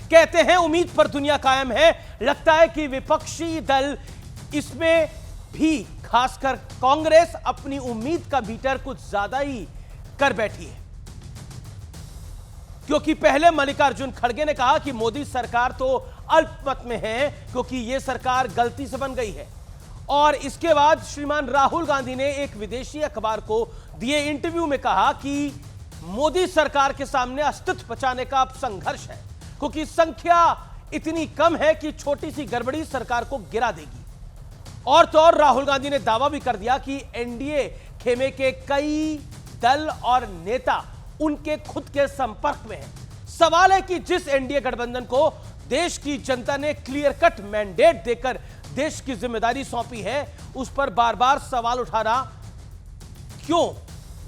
कहते हैं उम्मीद पर दुनिया कायम है। लगता है कि विपक्षी दल इसमें भी, खासकर कांग्रेस, अपनी उम्मीद का बीटर कुछ ज्यादा ही कर बैठी है, क्योंकि पहले मल्लिकार्जुन खड़गे ने कहा कि मोदी सरकार तो अल्पमत में है क्योंकि यह सरकार गलती से बन गई है। और इसके बाद श्रीमान राहुल गांधी ने एक विदेशी अखबार को दिए इंटरव्यू में कहा कि मोदी सरकार के सामने अस्तित्व बचाने का अब संघर्ष है, क्योंकि संख्या इतनी कम है कि छोटी सी गड़बड़ी सरकार को गिरा देगी। और तो और राहुल गांधी ने दावा भी कर दिया कि एनडीए खेमे के कई दल और नेता उनके खुद के संपर्क में हैं। सवाल है कि जिस एनडीए गठबंधन को देश की जनता ने क्लियर कट मैंडेट देकर देश की जिम्मेदारी सौंपी है, उस पर बार बार सवाल उठाना क्यों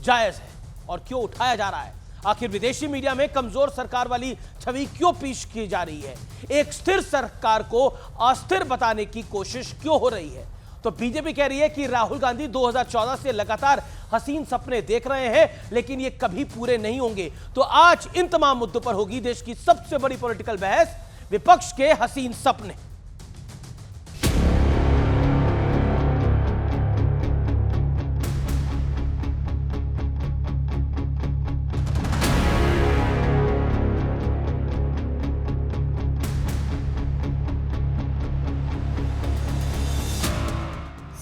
जायज है और क्यों उठाया जा रहा है? आखिर विदेशी मीडिया में कमजोर सरकार वाली छवि क्यों पेश की जा रही है? एक स्थिर सरकार को अस्थिर बताने की कोशिश क्यों हो रही है? तो बीजेपी कह रही है कि राहुल गांधी 2014 से लगातार हसीन सपने देख रहे हैं, लेकिन ये कभी पूरे नहीं होंगे। तो आज इन तमाम मुद्दों पर होगी देश की सबसे बड़ी पॉलिटिकल बहस, विपक्ष के हसीन सपने।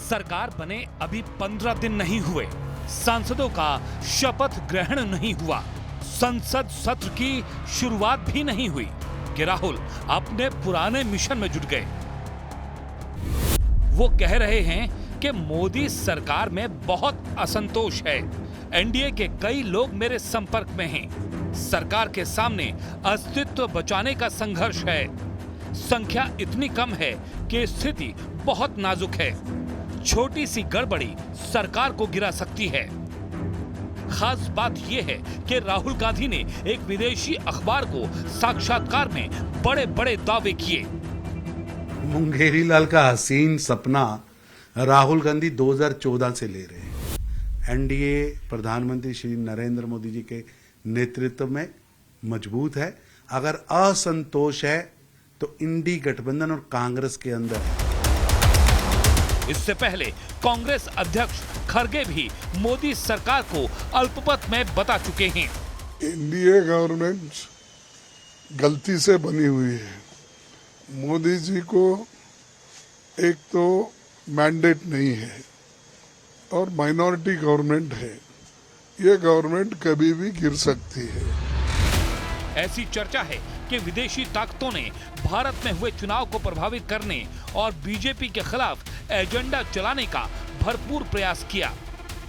सरकार बने अभी 15 दिन नहीं हुए, सांसदों का शपथ ग्रहण नहीं हुआ, संसद सत्र की शुरुआत भी नहीं हुई कि राहुल अपने पुराने मिशन में जुट गए। वो कह रहे हैं कि मोदी सरकार में बहुत असंतोष है, एनडीए के कई लोग मेरे संपर्क में हैं, सरकार के सामने अस्तित्व बचाने का संघर्ष है, संख्या इतनी कम है कि स्थिति बहुत नाजुक है, छोटी सी गड़बड़ी सरकार को गिरा सकती है। खास बात यह है कि राहुल गांधी ने एक विदेशी अखबार को साक्षात्कार में बड़े बड़े दावे किए। मुंगेरी लाल का हसीन सपना राहुल गांधी 2014 से ले रहे हैं। एनडीए प्रधानमंत्री श्री नरेंद्र मोदी जी के नेतृत्व में मजबूत है। अगर असंतोष है तो इंडी गठबंधन और कांग्रेस के अंदर है। इससे पहले कांग्रेस अध्यक्ष खड़गे भी मोदी सरकार को अल्पमत में बता चुके हैं। एनडीए गवर्नमेंट गलती से बनी हुई है। मोदी जी को एक तो मैंडेट नहीं है और माइनॉरिटी गवर्नमेंट है। ये गवर्नमेंट कभी भी गिर सकती है। ऐसी चर्चा है कि विदेशी ताकतों ने भारत में हुए चुनाव को प्रभावित करने और बीजेपी के खिलाफ एजेंडा चलाने का भरपूर प्रयास किया।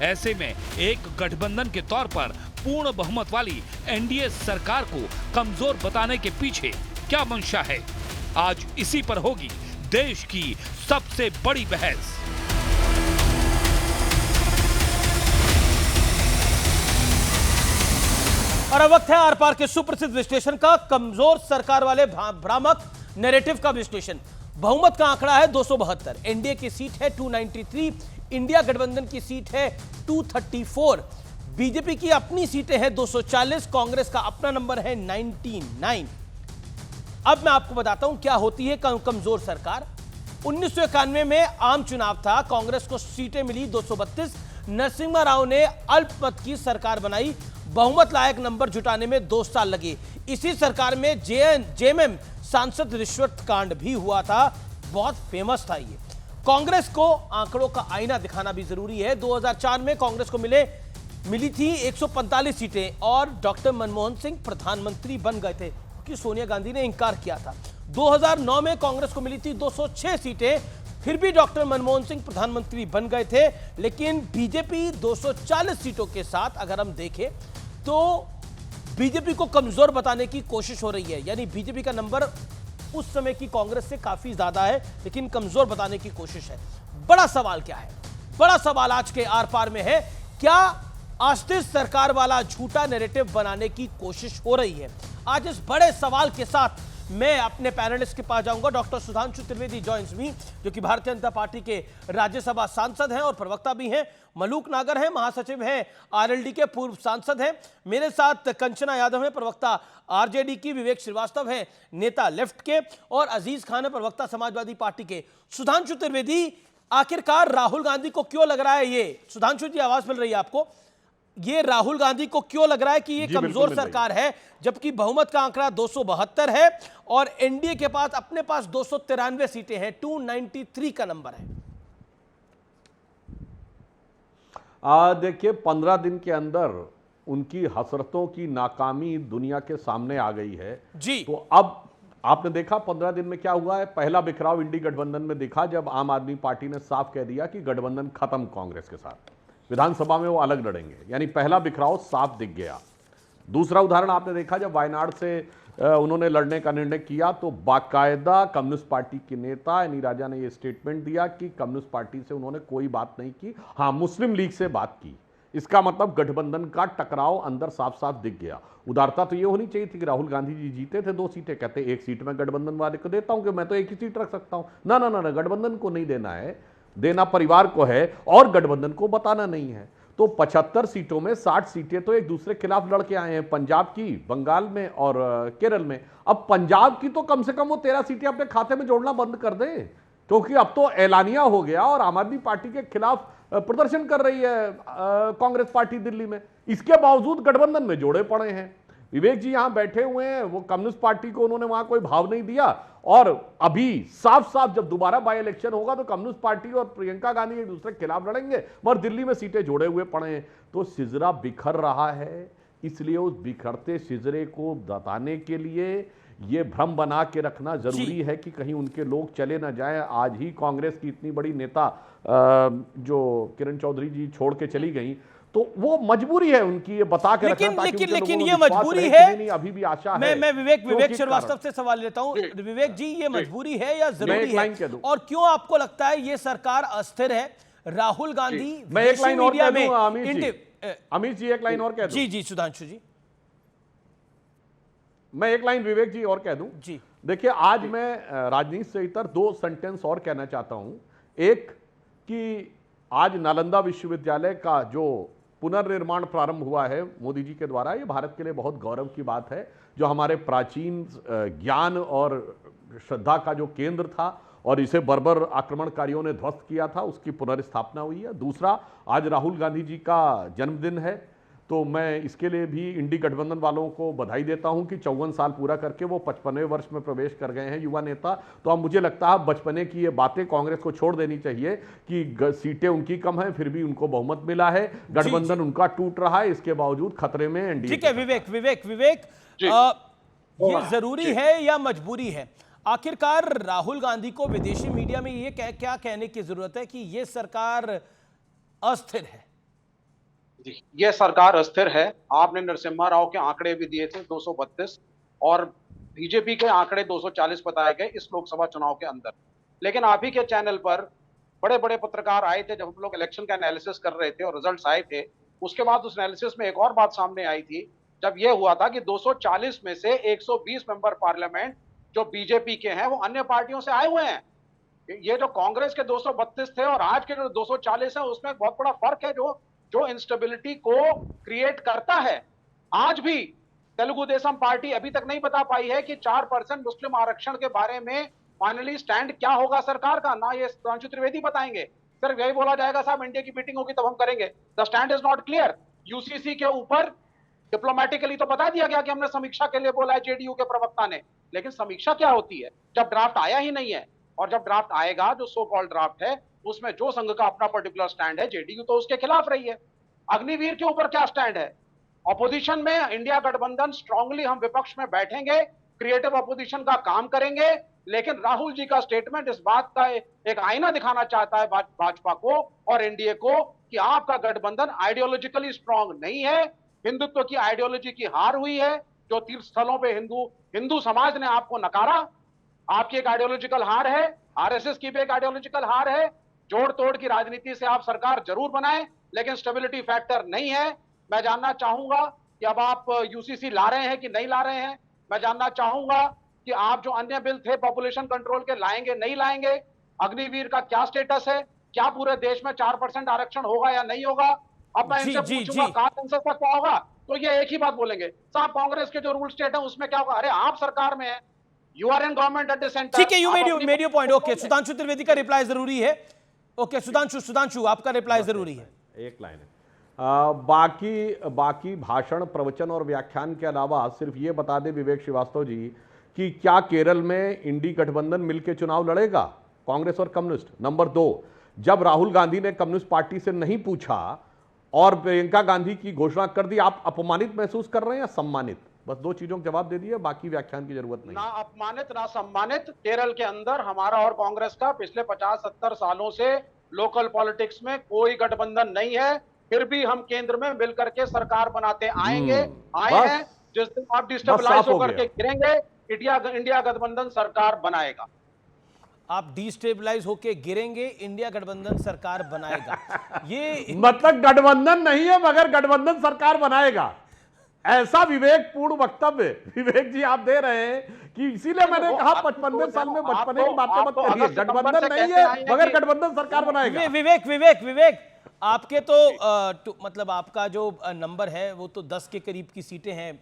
ऐसे में एक गठबंधन के तौर पर पूर्ण बहुमत वाली एनडीए सरकार को कमजोर बताने के पीछे क्या मंशा है? आज इसी पर होगी देश की सबसे बड़ी बहस। और अब वक्त है आर पार के सुप्रसिद्ध विश्लेषण का, कमजोर सरकार वाले भ्रामक नैरेटिव का विश्लेषण। बहुमत का आंकड़ा है 272, एनडीए की सीट है 293, इंडिया गठबंधन की सीट है 234, बीजेपी की अपनी सीटें हैं 240, कांग्रेस का अपना नंबर है 99। अब मैं आपको बताता हूं क्या होती है कमजोर सरकार। 1991 में आम चुनाव था, कांग्रेस को सीटें मिली 232, नरसिम्हा राव ने अल्पमत की सरकार बनाई, बहुमत लायक नंबर जुटाने में 2 साल लगे। इसी सरकार में जेएमएम सांसद रिश्वत कांड भी हुआ था, बहुत फेमस था ये। कांग्रेस को आंकड़ों का आईना दिखाना भी जरूरी है। 2004 में कांग्रेस को मिली थी 145 सीटें और डॉक्टर मनमोहन सिंह प्रधानमंत्री बन गए थे, क्योंकि सोनिया गांधी ने इंकार किया था। 2009 में कांग्रेस को मिली थी 206 सीटें, फिर भी डॉक्टर मनमोहन सिंह प्रधानमंत्री बन गए थे। लेकिन बीजेपी 240 सीटों के साथ अगर हम देखें तो बीजेपी को कमजोर बताने की कोशिश हो रही है, यानी बीजेपी का नंबर उस समय की कांग्रेस से काफी ज्यादा है, लेकिन कमजोर बताने की कोशिश है। बड़ा सवाल क्या है? बड़ा सवाल आज के आर पार में है, क्या अस्थिर सरकार वाला झूठा नैरेटिव बनाने की कोशिश हो रही है? आज इस बड़े सवाल के साथ मैं अपने पैनलिस्ट के पास जाऊंगा। डॉक्टर सुधांशु त्रिवेदी जॉइंस मी, जो कि भारतीय जनता पार्टी के राज्यसभा सांसद हैं और प्रवक्ता भी हैं। मलूक नागर हैं, महासचिव हैं आरएलडी के, पूर्व सांसद हैं। मेरे साथ कंचना यादव हैं, प्रवक्ता आरजेडी की। विवेक श्रीवास्तव हैं, नेता लेफ्ट के। और अजीज खान है, प्रवक्ता समाजवादी पार्टी के। सुधांशु त्रिवेदी, आखिरकार राहुल गांधी को क्यों लग रहा है ये, सुधांशु जी आवाज मिल रही है आपको, ये राहुल गांधी को क्यों लग रहा है कि ये कमजोर सरकार है, जबकि बहुमत का आंकड़ा 272 है और एनडीए के पास अपने पास 293 सीटें हैं, 293 का नंबर है? देखिए, 15 दिन के अंदर उनकी हसरतों की नाकामी दुनिया के सामने आ गई है जी। तो अब आपने देखा 15 दिन में क्या हुआ है। पहला बिखराव इंडी गठबंधन में दिखा जब आम आदमी पार्टी ने साफ कह दिया कि गठबंधन खत्म कांग्रेस के साथ, विधानसभा में वो अलग लड़ेंगे, यानी पहला बिखराव साफ दिख गया। दूसरा उदाहरण आपने देखा जब वायनाड से उन्होंने लड़ने का निर्णय किया तो बाकायदा कम्युनिस्ट पार्टी के नेता एनी राजा ने यह स्टेटमेंट दिया कि कम्युनिस्ट पार्टी से उन्होंने कोई बात नहीं की, हाँ मुस्लिम लीग से बात की। इसका मतलब गठबंधन का टकराव अंदर साफ साफ दिख गया। उदारता तो ये होनी चाहिए थी कि राहुल गांधी जी जीते थे 2 सीटें, कहते एक सीट में गठबंधन वाले को देता हूं कि मैं तो एक ही सीट रख सकता हूं। ना ना ना, गठबंधन को नहीं देना है, देना परिवार को है और गठबंधन को बताना नहीं है। तो 75 सीटों में 60 सीटें तो एक दूसरे के खिलाफ लड़के आए हैं, पंजाब की, बंगाल में और केरल में। अब पंजाब की तो कम से कम वो 13 सीटें अपने खाते में जोड़ना बंद कर दे, क्योंकि अब तो ऐलानिया हो गया और आम आदमी पार्टी के खिलाफ प्रदर्शन कर रही है कांग्रेस पार्टी दिल्ली में। इसके बावजूद गठबंधन में जोड़े पड़े हैं। विवेक जी यहां बैठे हुए हैं, वो कम्युनिस्ट पार्टी को उन्होंने वहां कोई भाव नहीं दिया और अभी साफ साफ जब दोबारा बाई इलेक्शन होगा तो कम्युनिस्ट पार्टी और प्रियंका गांधी एक दूसरे के खिलाफ लड़ेंगे, मगर दिल्ली में सीटें जोड़े हुए पड़े हैं। तो सिजरा बिखर रहा है, इसलिए उस बिखरते सिजरे को बताने के लिए ये भ्रम बना के रखना जरूरी है कि कहीं उनके लोग चले ना जाएं। आज ही कांग्रेस की इतनी बड़ी नेता जो किरण चौधरी जी छोड़ के चली गई, तो वो मजबूरी है उनकी ये बता के रखना, ताकि लेकिन ये मजबूरी है, नहीं अभी भी आशा है। मैं विवेक श्रीवास्तव से सवाल लेता हूं। विवेक जी, ये मजबूरी है या जरूरी है, और क्यों आपको लगता है ये सरकार अस्थिर है? राहुल गांधी, मैं एक लाइन और कह दूं अमित जी, एक लाइन और कह दूं। जी जी सुधांशु जी, मैं एक लाइन विवेक जी और कह दूं जी। देखिए, आज मैं राजनीति से इतर 2 सेंटेंस और कहना चाहता हूं। एक कि आज नालंदा विश्वविद्यालय का जो पुनर्निर्माण प्रारंभ हुआ है मोदी जी के द्वारा, ये भारत के लिए बहुत गौरव की बात है। जो हमारे प्राचीन ज्ञान और श्रद्धा का जो केंद्र था और इसे बर्बर आक्रमणकारियों ने ध्वस्त किया था, उसकी पुनर्स्थापना हुई है। दूसरा, आज राहुल गांधी जी का जन्मदिन है, तो मैं इसके लिए भी इंडी गठबंधन वालों को बधाई देता हूं कि 54 साल पूरा करके वो 55वें वर्ष में प्रवेश कर गए हैं युवा नेता। तो अब मुझे लगता है बचपने की ये बातें कांग्रेस को छोड़ देनी चाहिए कि सीटें उनकी कम हैं, फिर भी उनको बहुमत मिला है, गठबंधन उनका टूट रहा है, इसके बावजूद खतरे में एनडीए। ठीक है विवेक, ये जरूरी है या मजबूरी है? आखिरकार राहुल गांधी को विदेशी मीडिया में ये क्या कहने की जरूरत है कि ये सरकार अस्थिर है? ये सरकार अस्थिर है। आपने नरसिम्हा राव के आंकड़े भी दिए थे 232 और बीजेपी के आंकड़े 240 बताए गए इस लोकसभा चुनाव के अंदर। लेकिन आप ही के चैनल पर बड़े बड़े पत्रकार आए थे जब हम लोग इलेक्शन का एनालिसिस कर रहे थे और रिजल्ट्स आए थे। उसके बाद उस एनालिसिस में एक और बात सामने आई थी, जब यह हुआ था कि 240 में से 120 मेंबर पार्लियामेंट जो बीजेपी के हैं वो अन्य पार्टियों से आए हुए हैं। ये जो कांग्रेस के 232 थे और आज के जो 240 है उसमें बहुत बड़ा फर्क है, जो इंस्टेबिलिटी को क्रिएट करता है। आज भी तेलुगु देशम पार्टी अभी तक नहीं बता पाई है कि 4% मुस्लिम आरक्षण के बारे में फाइनली स्टैंड क्या होगा सरकार का, ना ये सुधांशु त्रिवेदी बताएंगे। सिर्फ यही बोला जाएगा साहब इंडिया की मीटिंग होगी तब हम करेंगे। The stand is not clear. UCC के ऊपर डिप्लोमेटिकली तो बता दिया गया कि हमने समीक्षा के लिए बोला है जेडीयू के प्रवक्ता ने, लेकिन समीक्षा क्या होती है जब ड्राफ्ट आया ही नहीं है। और जब ड्राफ्ट आएगा, जो सो कॉल्ड ड्राफ्ट है, उसमें जो संघ का अपना पर्टिकुलर स्टैंड है, जेडीयू तो उसके खिलाफ रही है। अग्निवीर के ऊपर क्या स्टैंड है? ऑपोजिशन में इंडिया गठबंधन स्ट्रांगली हम विपक्ष में बैठेंगे, क्रिएटिव ऑपोजिशन का काम करेंगे। लेकिन राहुल जी का स्टेटमेंट इस बात का एक आईना दिखाना चाहता है भाजपा को और एनडीए को कि आपका गठबंधन आइडियोलॉजिकली स्ट्रांग नहीं है। हिंदुत्व की आइडियोलॉजी की हार हुई है। जो तीर्थ स्थलों पे हिंदू समाज ने आपको नकारा, आपकी एक आइडियोलॉजिकल हार है। आरएसएस की भी एक आइडियोलॉजिकल हार है। जोड़ तोड़ की राजनीति से आप सरकार जरूर बनाएं, लेकिन स्टेबिलिटी फैक्टर नहीं है। मैं जानना चाहूंगा कि अब आप यूसीसी ला रहे हैं कि नहीं ला रहे हैं। मैं जानना चाहूंगा कि आप जो अन्य बिल थे पॉपुलेशन कंट्रोल के लाएंगे नहीं लाएंगे, अग्निवीर का क्या स्टेटस है, क्या पूरे देश में 4% आरक्षण होगा या नहीं होगा। अब मैं इनसे पूछूंगा कहां सेंसस तक क्या होगा, तो ये एक ही बात बोलेंगे, साहब कांग्रेस के जो रूल स्टेट है उसमें क्या होगा। अरे आप सरकार में है, you are in government at the centre. ठीक है, you made your point. Okay, Sudhanshu Trivedi का रिप्लाई जरूरी है। ओके सुधांशु आपका रिप्लाई जरूरी है। एक लाइन है। बाकी भाषण, प्रवचन और व्याख्यान के अलावा सिर्फ ये बता दें विवेक श्रीवास्तव जी कि क्या केरल में इंडी गठबंधन मिलकर चुनाव लड़ेगा, कांग्रेस और कम्युनिस्ट। नंबर 2, जब राहुल गांधी ने कम्युनिस्ट पार्टी से नहीं पूछा और प्रियंका गांधी की घोषणा कर दी, आप अपमानित महसूस कर रहे हैं या सम्मानित? बस 2 चीजों का जवाब दे दिए, बाकी व्याख्यान की जरूरत नहीं। ना अपमानित ना सम्मानित। केरल के अंदर हमारा और कांग्रेस का पिछले 50-70 सालों से लोकल पॉलिटिक्स में कोई गठबंधन नहीं है, फिर भी हम केंद्र में मिलकर के सरकार बनाते आए हैं। जिस दिन आप डिस्टेबलाइज होकर के गिरेंगे, इंडिया गठबंधन सरकार बनाएगा। आप डिस्टेबलाइज होके गिरेंगे, इंडिया गठबंधन सरकार बनाएगा। ये मतलब गठबंधन नहीं है मगर गठबंधन सरकार बनाएगा, ऐसा विवेकपूर्ण वक्तव्य विवेक जी आप दे रहे हैं कि इसीलिए मैंने कहा 55वें साल में बचपने की बातें मत करिए। गठबंधन नहीं है मगर गठबंधन सरकार बनाएगा। विवेक आपके तो मतलब आपका जो नंबर है वो तो 10 के करीब की सीटें हैं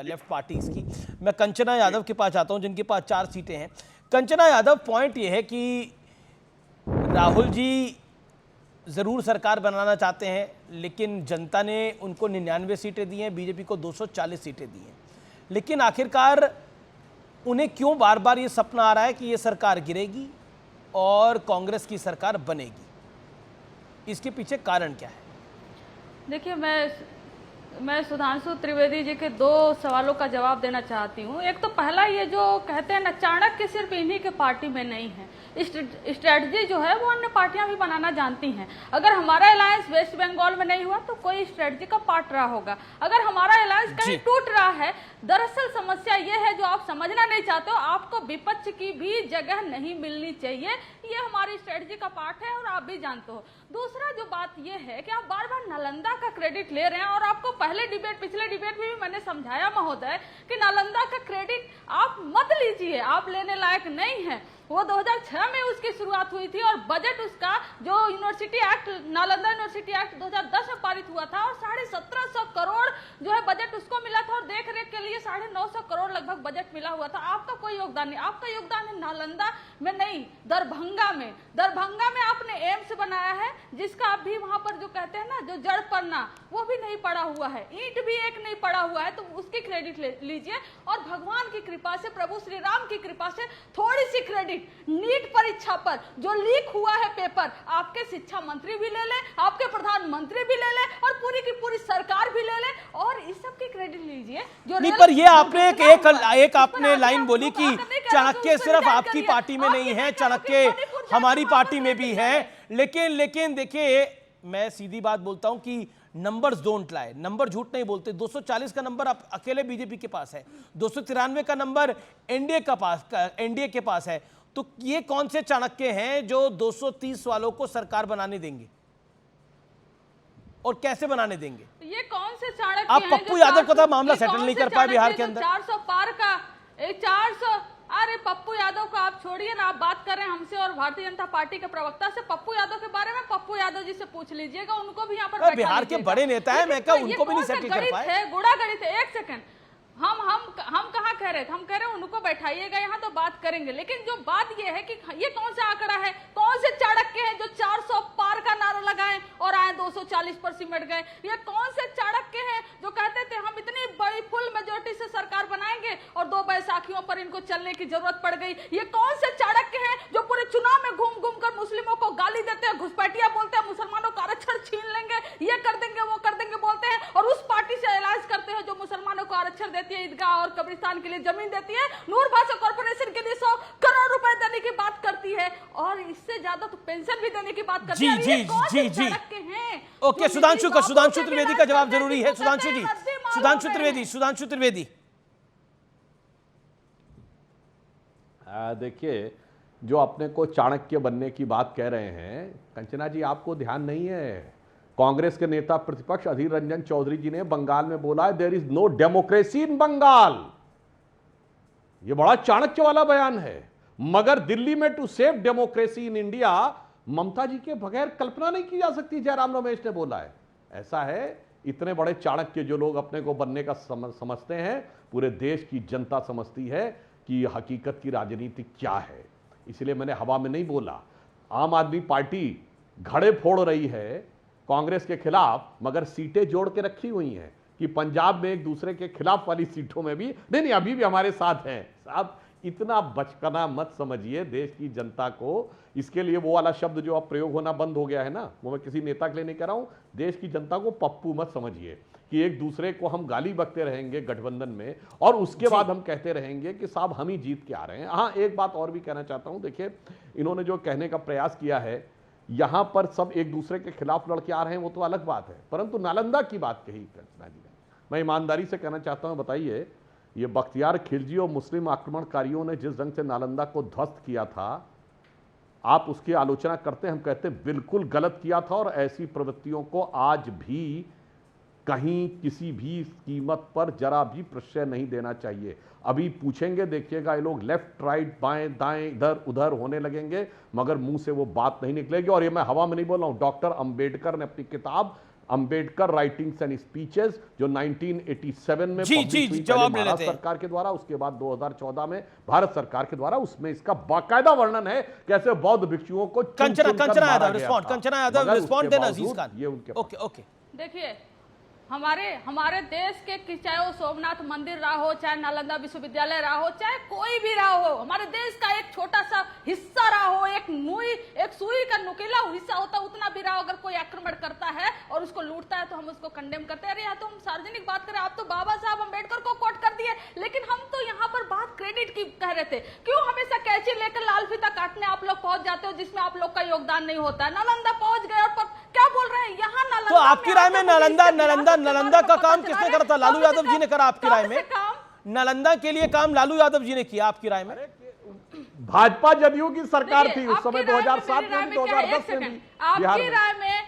लेफ्ट पार्टीज की। मैं कंचना यादव के पास आता हूं जिनके पास 4 सीटें हैं। कंचना यादव, पॉइंट ये है कि राहुल जी ज़रूर सरकार बनाना चाहते हैं, लेकिन जनता ने उनको 99 सीटें दी हैं, बीजेपी को 240 सीटें दी हैं। लेकिन आखिरकार उन्हें क्यों बार बार ये सपना आ रहा है कि ये सरकार गिरेगी और कांग्रेस की सरकार बनेगी? इसके पीछे कारण क्या है? देखिए, मैं सुधांशु त्रिवेदी जी के 2 सवालों का जवाब देना चाहती हूँ। एक तो पहला, ये जो कहते हैं ना चाणक्य सिर्फ इन्हीं के पार्टी में नहीं है, स्ट्रेटजी जो है वो अन्य पार्टियां भी बनाना जानती हैं। अगर हमारा अलायंस वेस्ट बंगाल में नहीं हुआ तो कोई स्ट्रेटजी का पार्ट रहा होगा। अगर हमारा अलायंस कहीं टूट रहा है, दरअसल समस्या ये है जो आप समझना नहीं चाहते हो, आपको विपक्ष की भी जगह नहीं मिलनी चाहिए, ये हमारी स्ट्रेटजी का पार्ट है और आप भी जानते हो। दूसरा जो बात ये है कि आप बार बार नालंदा का क्रेडिट ले रहे हैं, और आपको पिछले डिबेट में भी मैंने समझाया महोदय कि नालंदा का क्रेडिट आप मत लीजिए, आप लेने लायक नहीं है। वो 2006 में उसकी शुरुआत हुई थी और बजट उसका जो university act, Nalanda university act 2010 में पारित हुआ था और 1750 करोड़ जो है बजट उसको मिला था और देख रेख के लिए 950 करोड़ लगभग बजट मिला हुआ था। आपका कोई योगदान नहीं, आपका योगदान है नालंदा में नहीं, दरभंगा में आपने एम्स बनाया है, जिसका आप भी वहां पर जो कहते हैं ना जो जड़ पन्ना वो भी नहीं पड़ा हुआ है, ईंट भी एक नहीं पड़ा हुआ है, तो उसकी क्रेडिट लीजिए। और भगवान की कृपा से, प्रभु श्री राम की कृपा से थोड़ी सी क्रेडिट नीट परीक्षा पर जो लीक हुआ है पेपर, आपके शिक्षा मंत्री भी ले ले, आपके प्रधानमंत्री भी ले ले और पूरी की पूरी सरकार भी ले ले और इस सब की क्रेडिट लीजिए। जो नहीं, पर ये आपने एक आपने लाइन बोली कि चाणक्य सिर्फ आपकी पार्टी में नहीं है, चाणक्य हमारी पार्टी में भी है। लेकिन देखिए, मैं सीधी बात बोलता हूं कि नंबर्स डोंट लाई, नंबर झूठ नहीं बोलते। 240 का नंबर आप अकेले बीजेपी के पास है, 293 का नंबर एनडीए के पास है। तो ये कौन से चाणक्य हैं जो 230 वालों को सरकार बनाने देंगे और कैसे बनाने देंगे? ये कौन से चाणक्य आप पप्पू यादव का था मामला सेटल नहीं कर पाए बिहार के अंदर। 400 पार का 400, अरे पप्पू यादव को आप छोड़िए ना, आप बात कर रहे हैं हमसे और भारतीय जनता पार्टी के प्रवक्ता से। पप्पू यादव के बारे में पप्पू यादव जी से पूछ लीजिएगा, उनको भी यहाँ पर बिहार के बड़े नेता है, मैं कहा उनको भी नहीं सेटल कर पाए। गुड़ा गणित है। एक सेकंड, हम कहाँ कह रहे थे, हम कह रहे हैं उनको बैठाइएगा यहाँ तो बात करेंगे। लेकिन जो बात ये है कि ये कौन सा आंकड़ा है, कौन से चाणक्य हैं जो 400 पार का नारा लगाएं और आए 240 पर सिमट गए? ये कौन से चाणक्य हैं जो कहते थे हम इतनी बड़ी फुल मेजोरिटी से सरकार बनाएंगे और 2 बैसाखियों पर इनको चलने की जरूरत पड़ गई? ये कौन से चाणक्य हैं जो पूरे चुनाव में घूम घूम कर मुस्लिमों को गाली देते हैं, घुसपैठिया बोलते हैं, मुसलमानों का आरक्षण छीन लेंगे, ये कर देंगे वो कर देंगे बोलते हैं, और उस पार्टी से अलायंस करते हैं जो मुसलमानों को आरक्षण देती है, ईदगाह और कब्रिस्तान के लिए जमीन देती है, नूर भाषा कॉर्पोरेशन के लिए 100 करोड़ रुपए देने की बात करती है और इससे ज्यादा तो पेंशन भी देने की बात करती है। जी ओके, सुधांशु त्रिवेदी का जवाब जरूरी है। सुधांशु त्रिवेदी देखिए, जो अपने को चाणक्य बनने की बात कह रहे हैं, कंचना जी आपको ध्यान नहीं है, कांग्रेस के नेता प्रतिपक्ष अधीर रंजन चौधरी जी ने बंगाल में बोला है there is no democracy in Bengal. ये बड़ा चाणक्य वाला बयान है। मगर दिल्ली में to save democracy in India Mamata ji के बगैर कल्पना नहीं की जा सकती, जयराम रमेश ने बोला है। ऐसा है, इतने बड़े चाणक्य जो लोग अपने को बनने का समझते हैं, पूरे देश की जनता समझती है कि हकीकत की राजनीति क्या है। इसलिए मैंने हवा में नहीं बोला। आम आदमी पार्टी घड़े फोड़ रही है कांग्रेस के खिलाफ, मगर सीटें जोड़ के रखी हुई हैं कि पंजाब में एक दूसरे के खिलाफ वाली सीटों में भी नहीं, अभी भी हमारे साथ हैं। साहब, इतना बचपना मत समझिए देश की जनता को। इसके लिए वो वाला शब्द जो अब प्रयोग होना बंद हो गया है ना, वो मैं किसी नेता के लिए नहीं कह रहा हूं, देश की जनता को पप्पू मत समझिए कि एक दूसरे को हम गाली बकते रहेंगे गठबंधन में और उसके बाद हम कहते रहेंगे कि साहब हम ही जीत के आ रहे हैं। हाँ, एक बात और भी कहना चाहता हूं, देखिए इन्होंने जो कहने का प्रयास किया है यहां पर सब एक दूसरे के खिलाफ लड़के आ रहे हैं, वो तो अलग बात है, परंतु नालंदा की बात कही कृष्णा जी ने, मैं ईमानदारी से कहना चाहता हूं, बताइए ये बख्तियार खिलजी और मुस्लिम आक्रमणकारियों ने जिस ढंग से नालंदा को ध्वस्त किया था, आप उसकी आलोचना करते हैं, हम कहते हैं बिल्कुल गलत किया था। और ऐसी प्रवृत्तियों को आज भी कहीं किसी भी कीमत पर जरा भी प्रश्रय नहीं देना चाहिए। अभी पूछेंगे, देखिएगा ये लोग लेफ्ट राइट बाएं दाएं इधर उधर होने लगेंगे, मगर मुंह से वो बात नहीं निकलेगी। और ये मैं हवा में नहीं बोल रहा हूं, डॉक्टर अंबेडकर ने अपनी किताब अंबेडकर राइटिंग्स एंड स्पीचेस जो 1987 में जवाब ले भारत सरकार के द्वारा, उसके बाद 2014 में भारत सरकार के द्वारा, उसमें इसका बाकायदा वर्णन है कैसे बौद्ध भिक्षुओं को कंचना यादव रिस्पॉन्ड देना अजीज खान। ये उनके ओके देखिए, हमारे देश के चाहे वो सोमनाथ मंदिर रहा हो, चाहे नालंदा विश्वविद्यालय रहा हो, चाहे कोई भी रहा हो, हमारे देश का एक छोटा सा हिस्सा रहा हो, एक सुई का नुकीला हिस्सा होता उतना भी रहा हो, अगर कोई आक्रमण करता है और उसको लूटता है तो हम उसको कंडेम करते हैं। अरे यहाँ तो हम सार्वजनिक बात करें, आप तो बाबा साहब अम्बेडकर को कोट कर दिए, लेकिन हम तो यहाँ पर बात क्रेडिट की कह रहे थे। क्यों हमेशा कैंची लेकर लाल फीता काटने आप लोग पहुंच जाते हो जिसमें आप लोग का योगदान नहीं होता है? नालंदा पहुंच गए और क्या बोल रहे हैं यहाँ नालंदा? तो आपकी राय में नालंदा का काम किसने करा था? लालू यादव जी ने करा आपकी राय में? नालंदा के लिए काम लालू यादव जी ने किया आपकी राय में? भाजपा जदयू की सरकार थी उस समय, 2007 में, 2010 में भी। आपकी राय में,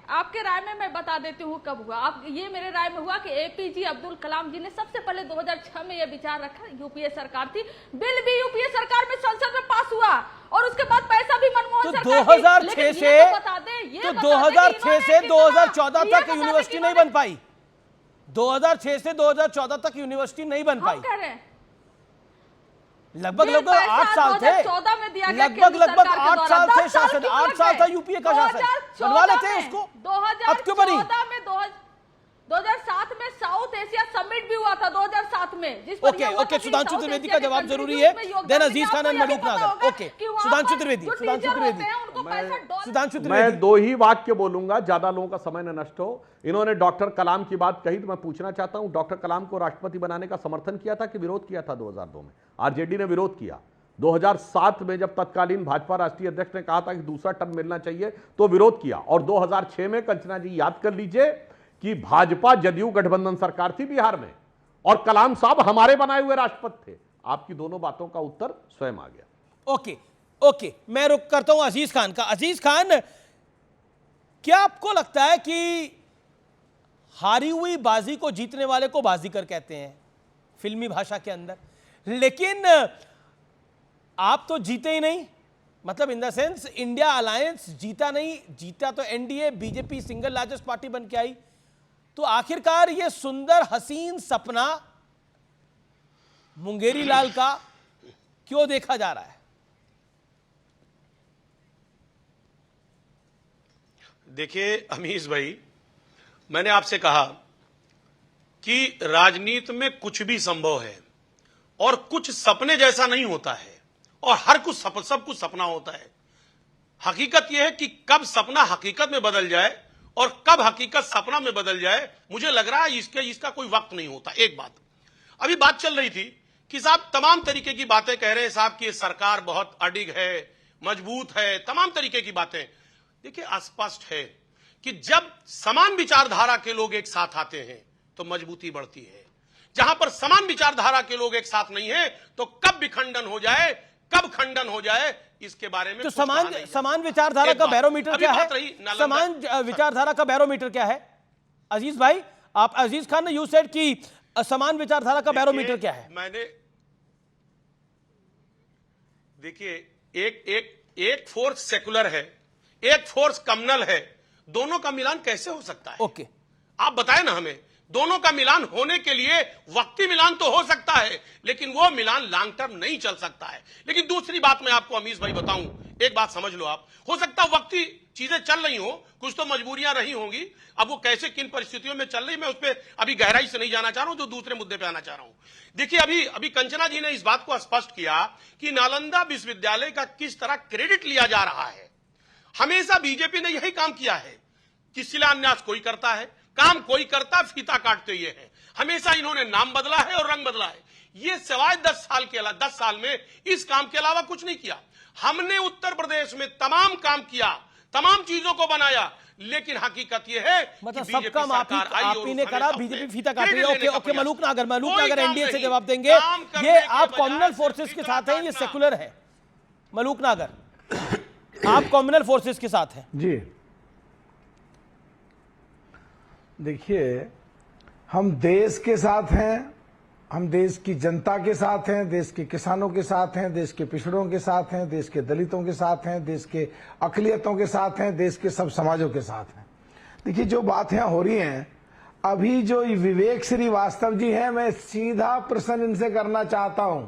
आपके राय में मैं बता देती हूँ कब हुआ। आप ये मेरे राय में हुआ कि एपीजे अब्दुल कलाम जी ने सबसे पहले 2006 में ये विचार रखा। यूपीए सरकार थी, बिल भी यूपीए सरकार में संसद में पास हुआ और उसके बाद पैसा भी मनमोहन सरकार 2006 से 2014 तक यूनिवर्सिटी नहीं बन पाई। 2006 से 2014 तक यूनिवर्सिटी नहीं बन पाई। लगभग 8 साल थे, लगभग 8 साल थे शासन, 8 साल था यूपीए का शासन, बनवा लेते हैं उसको। अब क्यों बनी? 2007 में साउथ एशिया समिट भी हुआ था 2007 में, जिस पर ओके, सुधांशु त्रिवेदी का जवाब जरूरी है, then Aziz Khan and Manik Nagar. Okay, Sudhanshu Trivedi. मैं 2 ही वाक्य बोलूंगा, ज्यादा लोगों का समय न नष्ट हो। इन्होंने डॉक्टर कलाम की बात कही तो मैं पूछना चाहता हूं, डॉक्टर कलाम को राष्ट्रपति बनाने का समर्थन किया था कि विरोध किया था? 2002 में आरजेडी ने विरोध किया। 2007 में जब तत्कालीन भाजपा राष्ट्रीय अध्यक्ष ने कहा था कि दूसरा टर्म मिलना चाहिए तो विरोध किया। और 2006 में कंचना जी याद कर लीजिए कि भाजपा जदयू गठबंधन सरकार थी बिहार में और कलाम साहब हमारे बनाए हुए राष्ट्रपति थे। आपकी दोनों बातों का उत्तर स्वयं आ गया। ओके, मैं रुक करता हूं अजीज खान का। अजीज खान, क्या आपको लगता है कि हारी हुई बाजी को जीतने वाले को बाजीगर कहते हैं फिल्मी भाषा के अंदर, लेकिन आप तो जीते ही नहीं, मतलब in the sense India alliance जीता नहीं, जीता तो NDA, BJP single largest party बन के आई। तो आखिरकार ये सुंदर हसीन सपना मुंगेरी लाल का क्यों देखा जा रहा है? देखिए अमीश भाई, मैंने आपसे कहा कि राजनीति में कुछ भी संभव है और कुछ सपने जैसा नहीं होता है और हर कुछ सब कुछ सपना होता है। हकीकत यह है कि कब सपना हकीकत में बदल जाए और कब हकीकत सपना में बदल जाए, मुझे लग रहा है इसका कोई वक्त नहीं होता। एक बात, अभी बात चल रही थी कि साहब तमाम तरीके की बातें कह रहे हैं साहब कि ये सरकार बहुत अडिग है, मजबूत है, तमाम तरीके की बातें। देखिए स्पष्ट है कि जब समान विचारधारा के लोग एक साथ आते हैं तो मजबूती बढ़ती है। जहां पर समान विचारधारा के लोग एक साथ नहीं है तो कब विखंडन हो जाए, कब खंडन हो जाए, इसके बारे में तो समान विचारधारा का बैरोमीटर क्या है? समान विचारधारा का बैरोमीटर क्या है? अजीज भाई, आप अजीज खान ने यू सेड कि असमान विचारधारा का बैरोमीटर क्या है? मैंने देखिए, एक फोर्स सेकुलर है, एक फोर्स कम्युनल है, दोनों का मिलान कैसे हो सकता है? ओके, आप बताएं ना हमें। दोनों का मिलान होने के लिए वक्ती मिलान तो हो सकता है, लेकिन वो मिलान लॉन्ग टर्म नहीं चल सकता है। लेकिन दूसरी बात मैं आपको अमीश भाई बताऊं, एक बात समझ लो आप, हो सकता है वक्ती चीजें चल रही हो, कुछ तो मजबूरियां रही होंगी, अब वो कैसे किन परिस्थितियों में चल रही, मैं उस पर अभी गहराई से नहीं जाना चाह रहा हूं, जो दूसरे मुद्दे पे आना चाह रहा हूं। देखिए, अभी कंचना जी ने इस बात को स्पष्ट किया कि नालंदा विश्वविद्यालय का किस तरह क्रेडिट लिया जा रहा है। हमेशा बीजेपी ने यही काम किया है कि शिलान्यास कोई करता है, काम कोई करता, फीता काटते ये है। हमेशा इन्होंने नाम बदला है और रंग बदला है। ये सिवाय 10 साल में इस काम के अलावा कुछ नहीं किया। हमने उत्तर प्रदेश में तमाम काम किया, तमाम चीजों को बनाया, लेकिन हकीकत ये है मतलब कि सब बीजेपी काम सरकार आई और आप ही ने उसने करा, अपने बीजेपी फीता काट रही है। क्रेडिट ओके लेने का ओके, प्रयास मलूक नागर कोई काम एनडीए से नहीं। जवाब देंगे। काम करने ये के आप बजाय कम्युनल सिर्फ फोर्सेस के साथ हैं, ये काटना। सेकुलर है। मलूक नागर, आप कम्युनल फोर्सेस के साथ हैं? जी, देखिए, हम देश के साथ हैं, हम देश की जनता के साथ हैं, देश के किसानों के साथ हैं, देश के पिछड़ों के साथ हैं, देश के दलितों के साथ हैं, देश के अकलियतों के साथ हैं, देश के सब समाजों के साथ हैं। देखिए, जो बात यहाँ हो रही हैं, अभी जो विवेक श्रीवास्तव जी हैं, मैं सीधा प्रश्न इनसे करना चाहता हूं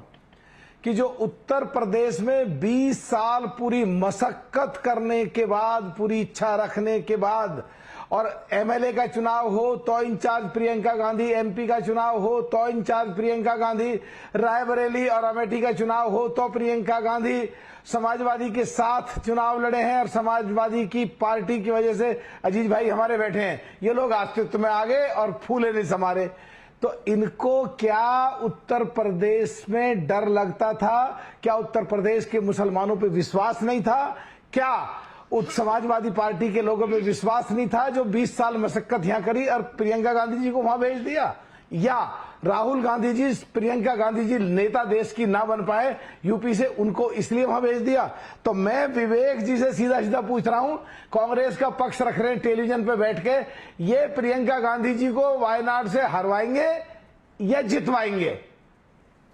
कि जो उत्तर प्रदेश में 20 साल पूरी मशक्कत करने के बाद, पूरी इच्छा रखने के बाद, और एमएलए का चुनाव हो तो इंचार्ज प्रियंका गांधी, एमपी का चुनाव हो तो इंचार्ज प्रियंका गांधी, रायबरेली और अमेठी का चुनाव हो तो प्रियंका गांधी समाजवादी के साथ चुनाव लड़े हैं, और समाजवादी की पार्टी की वजह से अजीज भाई हमारे बैठे हैं, ये लोग अस्तित्व में आ गए और फूले नहीं समारे। तो इनको क्या उत्तर प्रदेश में डर लगता था? क्या उत्तर प्रदेश के मुसलमानों पे विश्वास नहीं था? क्या उस समाजवादी पार्टी के लोगों पे विश्वास नहीं था जो 20 साल मशक्कत यहां करी और प्रियंका गांधी जी को वहां भेज दिया? या राहुल गांधी जी, प्रियंका गांधी जी नेता देश की ना बन पाए यूपी से, उनको इसलिए वहां भेज दिया? तो मैं विवेक जी से सीधा सीधा पूछ रहा हूं, कांग्रेस का पक्ष रख रहे हैं टेलीविजन पे बैठ के, ये प्रियंका गांधी जी को वायनाड से हरवाएंगे या जितवाएंगे?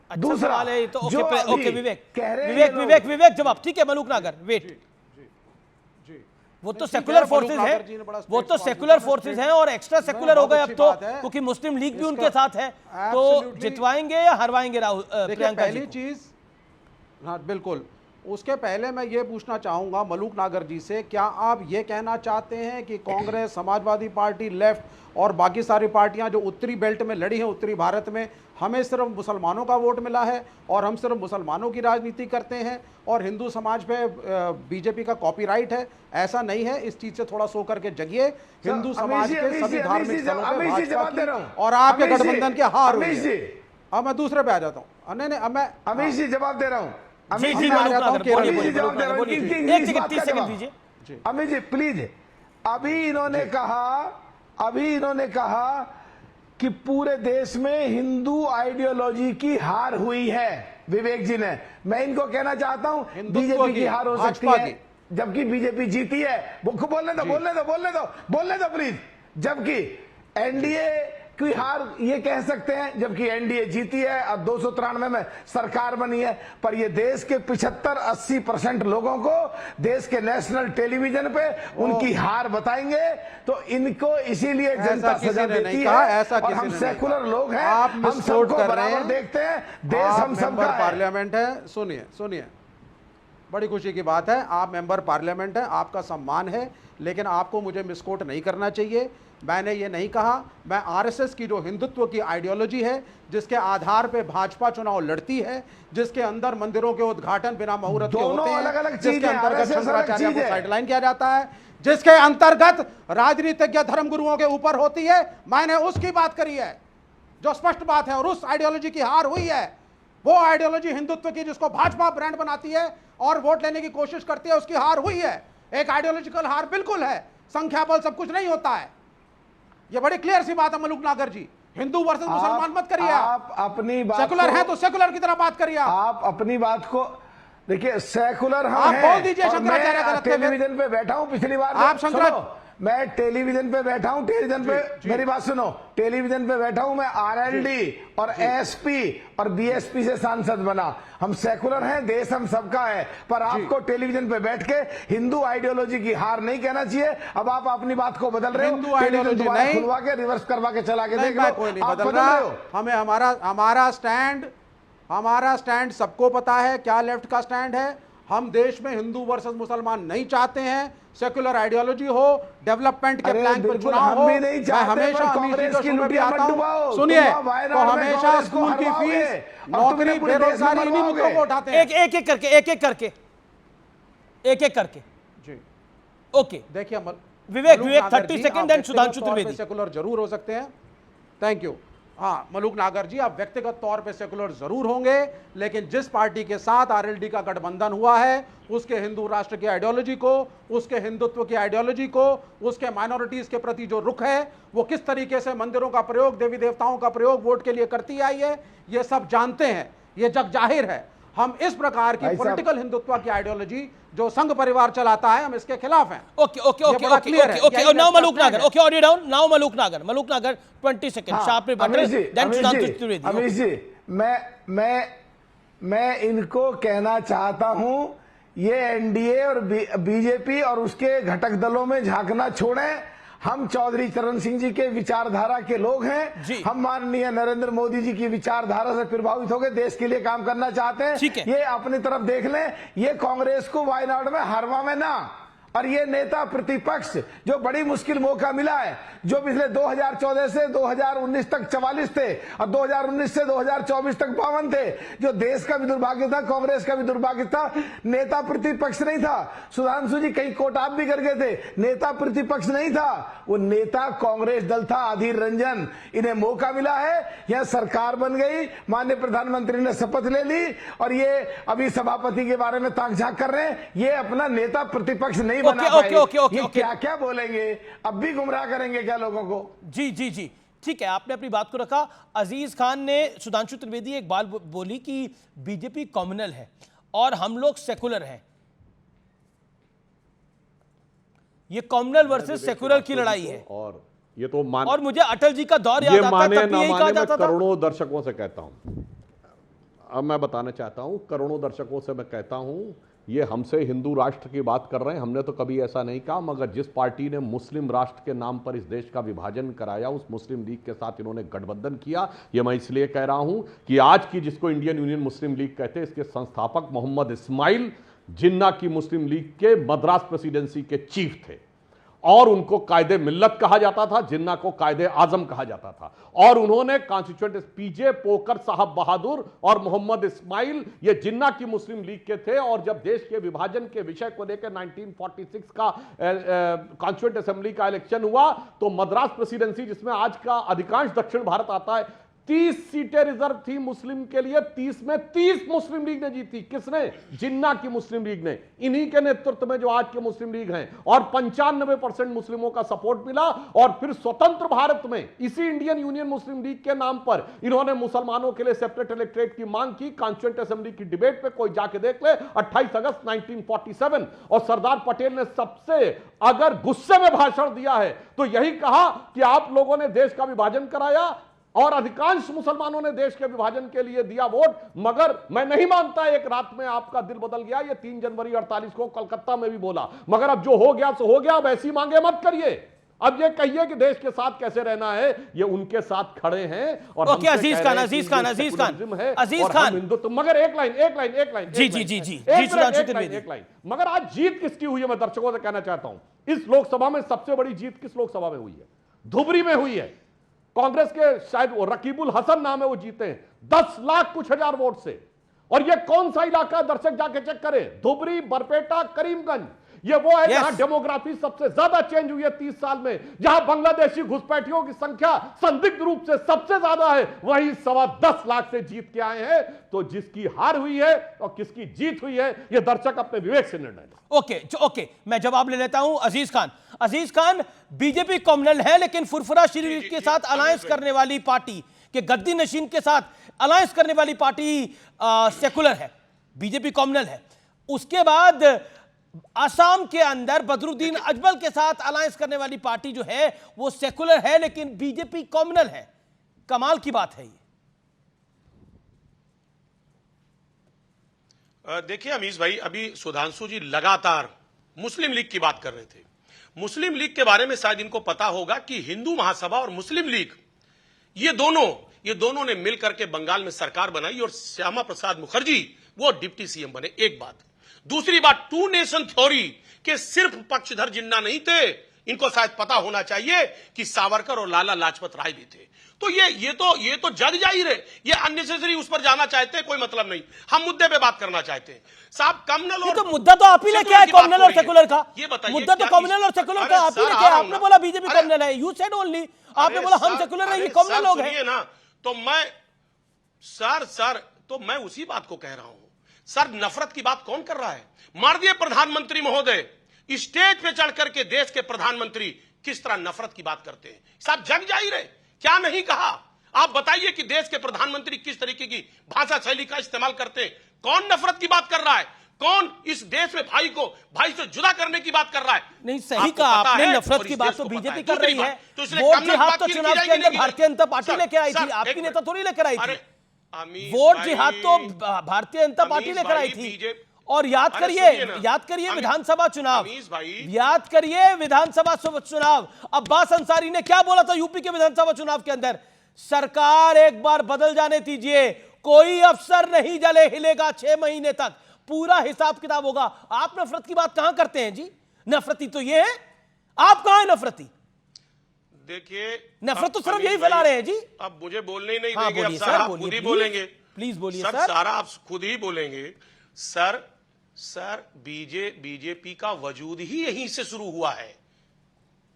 अच्छा दूसरा सवाल है तो जो ओके, अभी ओके विवेक, कह रहे हैं विवेक जवाब। ठीक है मलूक नागर, वेट, वो तो सेकुलर फोर्सेज है, वो तो सेकुलर फोर्सेज हैं और एक्स्ट्रा सेकुलर हो गए अब तो, क्योंकि मुस्लिम लीग भी उनके साथ है। तो जितवाएंगे या हरवाएंगे राहुल प्रियंका जी पहली को? चीज, हाँ बिल्कुल, उसके पहले मैं ये पूछना चाहूंगा मलूक नागर जी से, क्या आप ये कहना चाहते हैं कि कांग्रेस, समाजवादी पार्टी, लेफ्ट और बाकी सारी पार्टियां जो उत्तरी बेल्ट में लड़ी हैं, उत्तरी भारत में, हमें सिर्फ मुसलमानों का वोट मिला है और हम सिर्फ मुसलमानों की राजनीति करते हैं और हिंदू समाज पे बीजेपी का कॉपीराइट है? ऐसा नहीं है, इस चीज से थोड़ा सो करके जगिए। हिंदू समाज के सभी धार्मिक स्थलों पे भाजपा की और आपके गठबंधन के हार हुई है। अब मैं दूसरे पे आ जाता हूँ। नहीं नहीं, अब मैं अमीश जी जवाब दे रहा हूँ। जी जी मलूक नागर, बोलिए बोलिए मलूक नागर, बोलिए। एक सेकंड, 30 सेकंड दीजिए। अमित जी प्लीज। अभी इन्होंने कहा कि पूरे देश में हिंदू आइडियोलॉजी की हार हुई है, विवेक जी ने। मैं इनको कहना चाहता हूं बीजेपी की हार हो सकती है, जबकि बीजेपी जीती है। बोलने दो प्लीज। जबकि एनडीए की हार ये कह सकते हैं, जबकि एनडीए जीती है और 293 में सरकार बनी है। पर ये देश के 75-80% लोगों को देश के नेशनल टेलीविजन पे उनकी हार बताएंगे, तो इनको इसीलिए जनता सजा देती है। ऐसा और हम सेकुलर लोग हैं, आप हम सबको बराबर देखते हैं, देश हम सबका है। पार्लियामेंट है। सुनिए, बड़ी खुशी की बात है, आप मेंबर पार्लियामेंट हैं, आपका सम्मान है, लेकिन आपको मुझे मिसकोट नहीं करना चाहिए। मैंने ये नहीं कहा, मैं आरएसएस की जो हिंदुत्व की आइडियोलॉजी है, जिसके आधार पे भाजपा चुनाव लड़ती है, जिसके अंदर मंदिरों के उद्घाटन बिना मुहूर्त के होते हैं, जिसके अंतर्गत शंकराचार्य को साइडलाइन किया जाता है, जिसके अंतर्गत राजनीतिज्ञ धर्मगुरुओं के ऊपर होती है, मैंने उसकी बात करी है जो स्पष्ट बात है। और उस आइडियोलॉजी की हार हुई है, वो आइडियोलॉजी हिंदुत्व की जिसको भाजपा ब्रांड बनाती है और वोट लेने की कोशिश करती है, उसकी हार हुई है। एक आइडियोलॉजिकल हार बिल्कुल है, संख्या बल सब कुछ नहीं होता है। ये बड़ी क्लियर सी बात है मलूक नागर जी। हिंदू वर्सेस मुसलमान मत करिए। आप अपनी बात सेकुलर है तो सेकुलर की तरह बात करिए। आप अपनी बात को देखिए, सेकुलर हम आप हैं। बोल दीजिए शंकराचार्य गलत थे। टेलीविजन पे बैठा हूं, पिछली बार आप मैं टेलीविजन पे बैठा हूं, टेलीविजन पे मेरी बात सुनो, टेलीविजन पे बैठा हूं मैं, आरएलडी और एसपी और बीएसपी से सांसद बना। हम सेकुलर हैं, देश हम सबका है, पर आपको टेलीविजन पे बैठ के हिंदू आइडियोलॉजी की हार नहीं कहना चाहिए। अब आप अपनी बात को बदल रहे हो, हिंदू आइडियोलॉजी नहीं, खुलवा के रिवर्स करवा के चला के देख लो, कोई नहीं आप बदल बदल रहा। रहे हो। हमें हमारा स्टैंड सबको पता है क्या लेफ्ट का स्टैंड है। हम देश में हिंदू वर्सेस मुसलमान नहीं चाहते हैं, सेक्युलर आइडियोलॉजी हो, डेवलपमेंट के प्लान पर चुनाव हो। मैं हमेशा कांग्रेस की लुटिया आता हूं। सुनिए, तो हमेशा स्कूल की फीस, नौकरी, बेरोजगारी इन्हीं मुद्दों को उठाते हैं। एक एक करके जी ओके, देखिए विवेक 30 second and Sudhanshu Trivedi. Secular जरूर हो सकते हैं, थैंक यू। हाँ मलूक नागर जी, आप व्यक्तिगत तौर पे सेकुलर जरूर होंगे, लेकिन जिस पार्टी के साथ आरएलडी का गठबंधन हुआ है उसके हिंदू राष्ट्र की आइडियोलॉजी को, उसके हिंदुत्व की आइडियोलॉजी को, उसके माइनॉरिटीज के प्रति जो रुख है, वो किस तरीके से मंदिरों का प्रयोग, देवी देवताओं का प्रयोग वोट के लिए करती आई है, ये सब जानते हैं, ये जग जाहिर है। हम इस प्रकार की पॉलिटिकल हिंदुत्व की आइडियोलॉजी जो संघ परिवार चलाता है, हम इसके खिलाफ हैं। Okay okay okay okay okay, now Malook Nagar, okay audio down, now Malook Nagar 20 second sharp rebuttal, then Sudhanshu Trivedi. Amish ji, मैं इनको कहना चाहता हूं, ये एनडीए और बीजेपी और उसके घटक दलों में झांकना छोड़ें। हम चौधरी चरण सिंह जी के विचारधारा के लोग हैं, हम माननीय नरेंद्र मोदी जी की विचारधारा से प्रभावित होकर देश के लिए काम करना चाहते हैं। ये अपनी तरफ देख लें, ये कांग्रेस को वायनाड में हरवा में ना, और ये नेता प्रतिपक्ष जो बड़ी मुश्किल मौका मिला है, जो पिछले 2014 से 2019 तक 44 थे और 2019 से 2024 तक 52 थे, जो देश का भी दुर्भाग्य था, कांग्रेस का भी दुर्भाग्य था, नेता प्रतिपक्ष नहीं था। सुधांशु जी कई कोट आप भी कर गए थे, नेता प्रतिपक्ष नहीं था, वो नेता कांग्रेस दल था, अधीर रंजन। इन्हें मौका मिला है, यह सरकार बन गई, माननीय प्रधानमंत्री ने शपथ ले ली और ये अभी सभापति के बारे में ताक झांक कर रहे हैं। ये अपना नेता प्रतिपक्ष नहीं बना पाए, क्या क्या बोलेंगे, अब भी गुमराह करेंगे क्या लोगों को। जी जी जी, ठीक है, आपने अपनी बात को रखा। अजीज खान ने, सुधांशु त्रिवेदी एक बात बोली कि बीजेपी कम्युनल है और हम लोग सेकुलर हैं। ये कम्युनल वर्सेस सेकुलर की लड़ाई है, और ये तो और मुझे अटल जी का दौर याद आता है, तब भी यही कहा जाता था। करोड़ों दर्शकों से कहता हूं, अब मैं बताना चाहता हूं, करोड़ों दर्शकों से मैं कहता हूं, ये हमसे हिंदू राष्ट्र की बात कर रहे हैं, हमने तो कभी ऐसा नहीं कहा, मगर जिस पार्टी ने मुस्लिम राष्ट्र के नाम पर इस देश का विभाजन कराया, उस मुस्लिम लीग के साथ इन्होंने गठबंधन किया। ये मैं इसलिए कह रहा हूं कि आज की, जिसको इंडियन यूनियन मुस्लिम लीग कहते हैं, इसके संस्थापक मोहम्मद इस्माइल जिन्ना की मुस्लिम लीग के मद्रास प्रेसिडेंसी के चीफ थे, और उनको कायदे मिल्लत कहा जाता था, जिन्ना को कायदे आजम कहा जाता था। और उन्होंने कॉन्स्टिट्यूएंट पीजे पोकर साहब बहादुर और मोहम्मद इस्माइल, ये जिन्ना की मुस्लिम लीग के थे, और जब देश के विभाजन के विषय को लेकर 1946 का कॉन्स्टिट्यूएंट असेंबली का इलेक्शन हुआ, तो मद्रास प्रेसिडेंसी, जिसमें आज का अधिकांश दक्षिण भारत आता है, 30 सीटें रिजर्व थी मुस्लिम के लिए, 30 में 30 मुस्लिम लीग ने जीती। किसने? जिन्ना की मुस्लिम लीग ने, इन्हीं के नेतृत्व में जो आज के मुस्लिम लीग हैं, और 95% मुस्लिमों का सपोर्ट मिला। और फिर स्वतंत्र भारत में इसी इंडियन यूनियन मुस्लिम लीग के नाम पर इन्होंने मुसलमानों के लिए सेपरेट इलेक्टोरेट की मांग की। कॉन्स्टिट्यूएंट असेंबली की डिबेट पे कोई जाके देख ले, 28 अगस्त 1947, और सरदार पटेल ने सबसे अगर गुस्से में भाषण दिया है तो यही कहा कि आप लोगों ने देश का विभाजन कराया, और अधिकांश मुसलमानों ने देश के विभाजन के लिए दिया वोट, मगर मैं नहीं मानता एक रात में आपका दिल बदल गया। ये 3 जनवरी 48 को कलकत्ता में भी बोला, मगर अब जो हो गया सो हो गया, अब ऐसी मांगे मत करिए। अब ये कहिए कि देश के साथ कैसे रहना है, ये उनके साथ खड़े हैं। और ओके, अजीज खान हिंदुत्व, मगर एक लाइन जी, मगर आज जीत किसकी हुई है, मैं दर्शकों से कहना चाहता हूं। इस लोकसभा में सबसे बड़ी जीत किस लोकसभा में हुई है? धुबरी में हुई है। कांग्रेस के शायद रकीबुल हसन नाम है, वो जीते हैं 10 लाख कुछ हजार वोट से। और ये कौन सा इलाका, दर्शक जाके चेक करें, धुबरी, बरपेटा, करीमगंज, ये वो है जहां डेमोग्राफी सबसे ज्यादा चेंज हुई है 30 साल में, जहां बांग्लादेशी घुसपैठियों की संख्या संदिग्ध रूप से सबसे ज्यादा है, वही 10.25 लाख से जीत के आए हैं। तो जिसकी हार हुई है और किसकी जीत हुई है, ये दर्शक अपने विवेक से निर्णय लें। ओके, मैं जवाब ले लेता हूं। अजीज खान, बीजेपी कम्युनल है, लेकिन फुरफुरा शरीफ के साथ अलायंस करने वाली पार्टी, के गद्दी नशीन के साथ अलायंस करने वाली पार्टी सेकुलर है, बीजेपी कम्युनल है। उसके बाद असम के अंदर बदरुद्दीन अजमल के साथ अलायंस करने वाली पार्टी जो है वो सेकुलर है, लेकिन बीजेपी कॉम्युनल है। कमाल की बात है ये। देखिए अमीश भाई, अभी सुधांशु जी लगातार मुस्लिम लीग की बात कर रहे थे। मुस्लिम लीग के बारे में शायद इनको पता होगा कि हिंदू महासभा और मुस्लिम लीग ये दोनों ने मिलकर के बंगाल में सरकार बनाई और श्यामा प्रसाद मुखर्जी वो डिप्टी सीएम बने। एक बात। दूसरी बात, टू नेशन थ्योरी के सिर्फ पक्षधर जिन्ना नहीं थे, इनको शायद पता होना चाहिए कि सावरकर और लाला लाजपत राय भी थे। तो ये तो जग जाहिर है, ये अननेसेसरी उस पर जाना चाहते हैं, कोई मतलब नहीं। हम मुद्दे पे बात करना चाहते हैं साहब। कम्युनल और तो मुद्दा तो आप ही लेके आए कम्युनल और सेकुलर का। ये बताइए, मुद्दा तो कम्युनल और सेकुलर का आप ही लेके आए। आपने बोला बीजेपी कम्युनल है, यू सेड ओनली। आपने बोला हम सेकुलर है, ये कम्युनल लोग हैं ना। तो मैं उसी बात को कह रहा हूं सर। नफरत की बात कौन कर रहा है? माननीय प्रधानमंत्री महोदय स्टेज पे चढ़ करके देश के प्रधानमंत्री किस तरह नफरत की बात करते हैं साहब, जग जाहिर है। क्या नहीं कहा? आप बताइए कि देश के प्रधानमंत्री किस तरीके की भाषा शैली का इस्तेमाल करते हैं। कौन नफरत की बात कर रहा है? कौन इस देश में भाई से जुदा करने की बात कर रहा है? नहीं, सही कहा आपने। नफरत की बात तो बीजेपी कर रही है। वोट जिहाद तो चुनाव के अंदर भारतीय जनता पार्टी लेकर आई थी, आपकी नेता थोड़ी लेकर आई थी। वोट जिहाद तो भारतीय जनता पार्टी लेकर आई थी। और याद करिए विधानसभा चुनाव, याद करिए विधानसभा चुनाव। अब्बास अंसारी ने क्या बोला था यूपी के विधानसभा चुनाव के अंदर? सरकार एक बार बदल जाने दीजिए, कोई अफसर नहीं जले हिलेगा 6 महीने तक, पूरा हिसाब किताब होगा। आप नफरत की बात कहां करते हैं जी? नफरती तो ये है, आप कहां है नफरती? देखिए नफरत तो सिर्फ यही फैला रहे हैं जी। अब मुझे बोलने ही नहीं हाँ, देंगे, अब सारा खुद ही बोलेंगे। प्लीज बोलिए सर, सर। सारा आप खुद ही बोलेंगे सर। बीजेपी का वजूद ही यहीं से शुरू हुआ है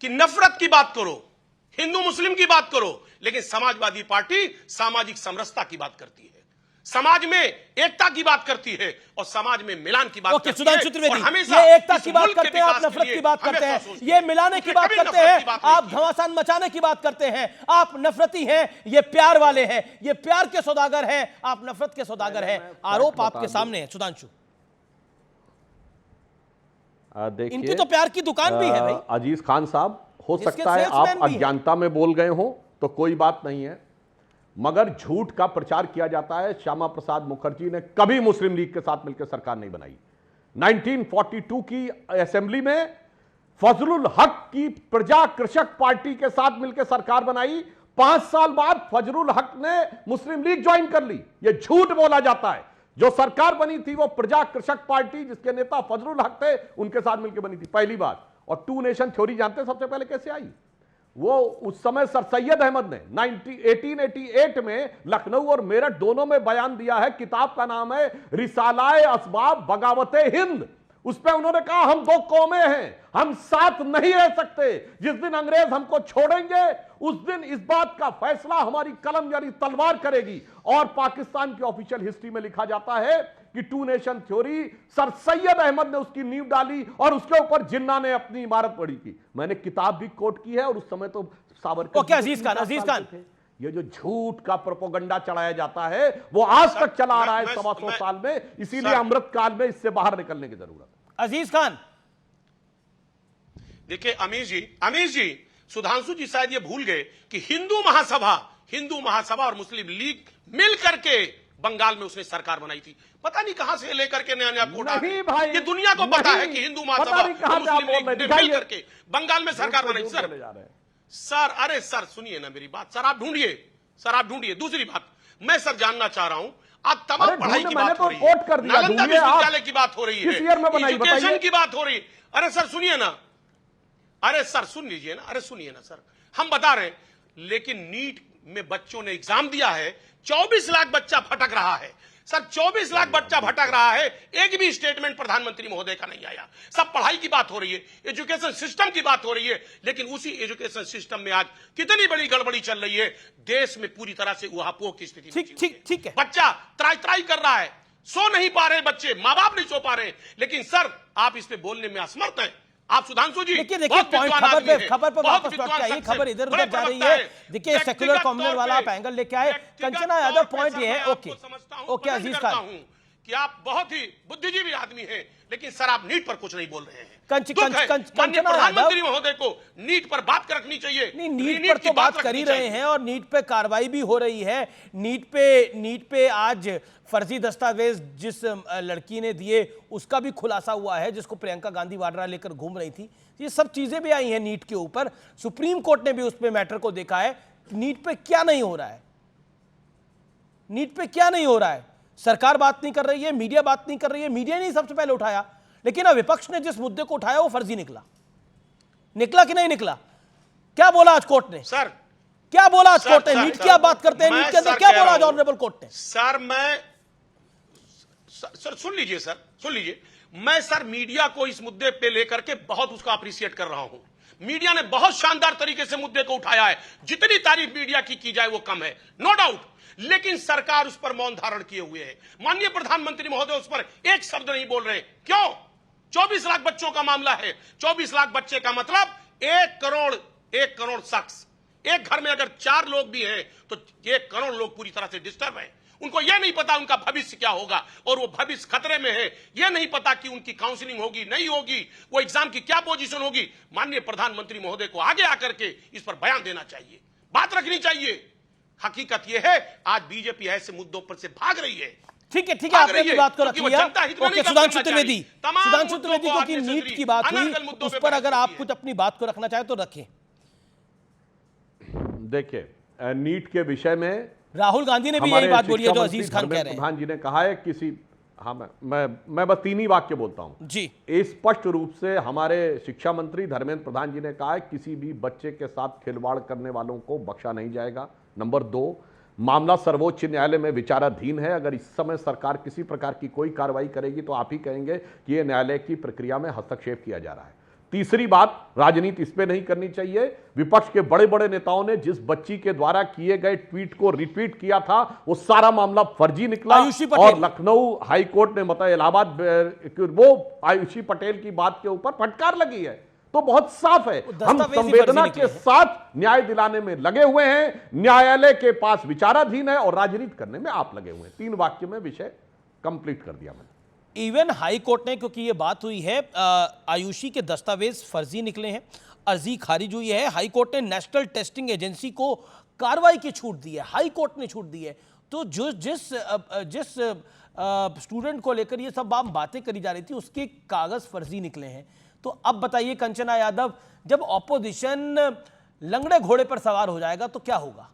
कि नफरत की बात करो, हिंदू मुस्लिम की बात करो, लेकिन समाजवादी पार्टी सामाजिक समरसता की बात करती है, समाज में एकता की बात करती है और समाज में मिलान की बात करती है। और हमेशा ये एकता की बात करते हैं, आप नफरत की बात करते हैं। ये मिलाने की बात करते हैं, आप घमासान मचाने की बात करते हैं। आप नफरती हैं, ये प्यार वाले हैं, ये प्यार के सौदागर हैं, आप नफरत के सौदागर हैं। आरोप आपके सामने है सुधांशु। इनकी तो प्यार की दुकान भी है भाई। अजीज खान साहब, हो सकता है आप अज्ञानता में बोल गए हो तो कोई बात नहीं है, मगर झूठ का प्रचार किया जाता है। श्यामा प्रसाद मुखर्जी ने कभी मुस्लिम लीग के साथ मिलकर सरकार नहीं बनाई। 1942 की असेंबली में फजलुल हक की प्रजा कृषक पार्टी के साथ मिलकर सरकार बनाई। 5 साल बाद फजलुल हक ने मुस्लिम लीग ज्वाइन कर ली। यह झूठ बोला जाता है। जो सरकार बनी थी वो प्रजा कृषक पार्टी, जिसके नेता फजलुल हक थे, उनके साथ मिलकर बनी थी, पहली बात। और टू नेशन थ्योरी जानते हैं सबसे पहले कैसे आई? वो उस समय सर सैयद अहमद ने 1888 में लखनऊ और मेरठ दोनों में बयान दिया है। किताब का नाम है रिसालाए असबाब बगावते हिंद। उस पर उन्होंने कहा हम 2 कौमें हैं, हम साथ नहीं रह सकते। जिस दिन अंग्रेज हमको छोड़ेंगे उस दिन इस बात का फैसला हमारी कलम यानी तलवार करेगी। और पाकिस्तान की ऑफिशियल हिस्ट्री में लिखा जाता है कि two nation theory sir Syed Ahmad ने उसकी नींव डाली और उसके ऊपर जिन्ना ने अपनी इमारत पड़ी की। मैंने किताब भी कोट की है और उस समय तो सावरकर। ओके अजीज खान, ये जो झूठ का प्रोपोगंडा चलाया जाता है वो आज तक चला आ रहा है 125 साल में, इसीलिए अमृतकाल में इससे बाहर निकलने की जरूरत है। अजीज खान देखिए अमीश जी सुधांशु जी शायद ये भूल गए कि हिंदू महासभा और मुस्लिम लीग मिल करके बंगाल में उसने सरकार बनाई थी। पता नहीं कहां से लेकर के नया कोटा। ये दुनिया को पता है कि हिंदू महासभा और मुस्लिम लीग ने मिल करके बंगाल में सरकार बनाई। सर अरे सर सुनिए ना मेरी बात। सर आप ढूंढिए। दूसरी बात मैं सर जानना चाह रहा हूं, आप तमाम पढ़ाई की बात हो रही है, नालंदा विश्वविद्यालय की बात हो रही है, एजुकेशन की बात हो रही है। अरे सर सुनिए ना, अरे सर सुन लीजिए ना, अरे सुनिए ना सर, हम बता रहे हैं। लेकिन नीट में बच्चों ने एग्जाम दिया है, 24 लाख बच्चा भटक रहा है सर, 24 लाख बच्चा भटक रहा है। एक भी स्टेटमेंट प्रधानमंत्री महोदय का नहीं आया। सब पढ़ाई की बात हो रही है, एजुकेशन सिस्टम की बात हो रही है, लेकिन उसी एजुकेशन सिस्टम में आज कितनी बड़ी गड़बड़ी चल रही है। देश में पूरी तरह से उहापोह की स्थिति। ठीक है। बच्चा त्राई कर रहा है, सो नहीं पा रहे बच्चे, माँ बाप नहीं सो पा रहे। लेकिन सर आप इस पे बोलने में असमर्थ हैं। आप सुधांशु जी देखिए खबर पर वापस लौट के आइए। खबर इधर उधर जा रही है। देखिए सेक्युलर कम्युनल वाला आप एंगल लेके आए। कंचना यादव पॉइंट ये है। ओके अजीज खान, कि आप बहुत ही बुद्धिजीवी आदमी हैं, लेकिन सर आप नीट पर कुछ नहीं बोल रहे हैं। कंचना माननीय प्रधानमंत्री महोदय को नीट पर बात रखनी चाहिए। नहीं, नीट पर तो बात कर ही रहे हैं और नीट पे कार्रवाई भी हो रही है। नीट पे आज फर्जी दस्तावेज जिस लड़की ने दिए उसका भी खुलासा हुआ है, जिसको प्रियंका गांधी वाड्रा लेकर घूम रही थी। ये सब चीजें भी आई हैं नीट के ऊपर। सुप्रीम कोर्ट ने भी उस पे मैटर को देखा है। नीट पे क्या नहीं हो रहा है, नीट पे क्या नहीं हो रहा है? सरकार बात नहीं कर रही है, मीडिया बात नहीं कर रही है। मीडिया ने सबसे पहले उठाया, लेकिन अब विपक्ष ने जिस मुद्दे को उठाया वो फर्जी निकला कि नहीं निकला? क्या बोला आज कोर्ट ने? सर क्या बोला आज कोर्ट ने? नीट की आप बात करते हैं, नीट के अंदर क्या बोला आज ऑनरेबल कोर्ट ने? सर सुन लीजिए, मैं सर मीडिया को इस मुद्दे पे लेकर के बहुत उसका अप्रिशिएट कर रहा हूं। मीडिया ने बहुत शानदार तरीके से मुद्दे को उठाया है। जितनी तारीफ मीडिया की जाए वो कम है, नो डाउट। लेकिन सरकार उस पर मौन धारण किए हुए है। माननीय प्रधानमंत्री महोदय उस पर एक शब्द नहीं बोल रहे। क्यों? 24 लाख बच्चों का मामला है। 24 लाख बच्चे का मतलब 1 करोड़ शख्स। एक घर में अगर 4 लोग भी हैं तो 1 करोड़ लोग पूरी तरह से डिस्टर्ब हैं। उनको यह नहीं पता उनका भविष्य क्या होगा, और वो भविष्य खतरे में है। यह नहीं पता कि उनकी काउंसलिंग होगी नहीं होगी, वो एग्जाम की क्या पोजीशन होगी। माननीय प्रधानमंत्री महोदय को आगे आकर के इस पर बयान देना चाहिए, बात रखनी चाहिए। हकीकत यह है आज बीजेपी ऐसे मुद्दों पर से भाग रही है। ठीक है, आपने अपनी बात को रख लिया। ओके, सुधांशु त्रिवेदी को कि नीट की बात हुई, उस पर अगर आप कुछ अपनी बात को रखना चाहे तो रखें। देखिए, नीट के विषय में राहुल गांधी ने भी यही बात बोली है जो अजीज खान कह रहे हैं। प्रधान जी ने कहा है मैं बस 3 ही वाक्य बोलता हूं जी। स्पष्ट रूप से हमारे शिक्षा मंत्री धर्मेंद्र प्रधान जी ने कहा है किसी भी बच्चे के साथ खिलवाड़ करने वालों को बख्शा नहीं जाएगा। नंबर 2, मामला सर्वोच्च न्यायालय में विचाराधीन है। अगर इस समय सरकार किसी प्रकार की कोई कार्रवाई करेगी तो आप ही कहेंगे कि यह न्यायालय की प्रक्रिया में हस्तक्षेप किया जा रहा है। तीसरी बात, राजनीति इस पे नहीं करनी चाहिए। विपक्ष के बड़े बड़े नेताओं ने जिस बच्ची के द्वारा किए गए ट्वीट को रिट्वीट किया था वो सारा मामला फर्जी निकला, और लखनऊ हाईकोर्ट ने मतलब इलाहाबाद वो आयुषी पटेल की बात के ऊपर फटकार लगी है। तो बहुत साफ है, हम संवेदना के साथ न्याय दिलाने में लगे हुए हैं। न्यायालय के पास विचाराधीन है और राजनीति करने में आप लगे हुए हैं। 3 वाक्य में विषय कंप्लीट कर दिया मैंने। इवन हाई कोर्ट ने, क्योंकि ये बात हुई है आयुषी के दस्तावेज फर्जी निकले हैं, अर्जी खारिज हुई है, हाई कोर्ट ने नेशनल टेस्टिंग एजेंसी को कार्रवाई की छूट दी है, हाई कोर्ट ने छूट दी है। तो जिस स्टूडेंट को लेकर ये सब बातें करी जा रही थी उसके कागज फर्जी निकले हैं। तो अब बताइए कंचना यादव, जब ऑपोजिशन लंगड़े घोड़े पर सवार हो जाएगा तो क्या होगा?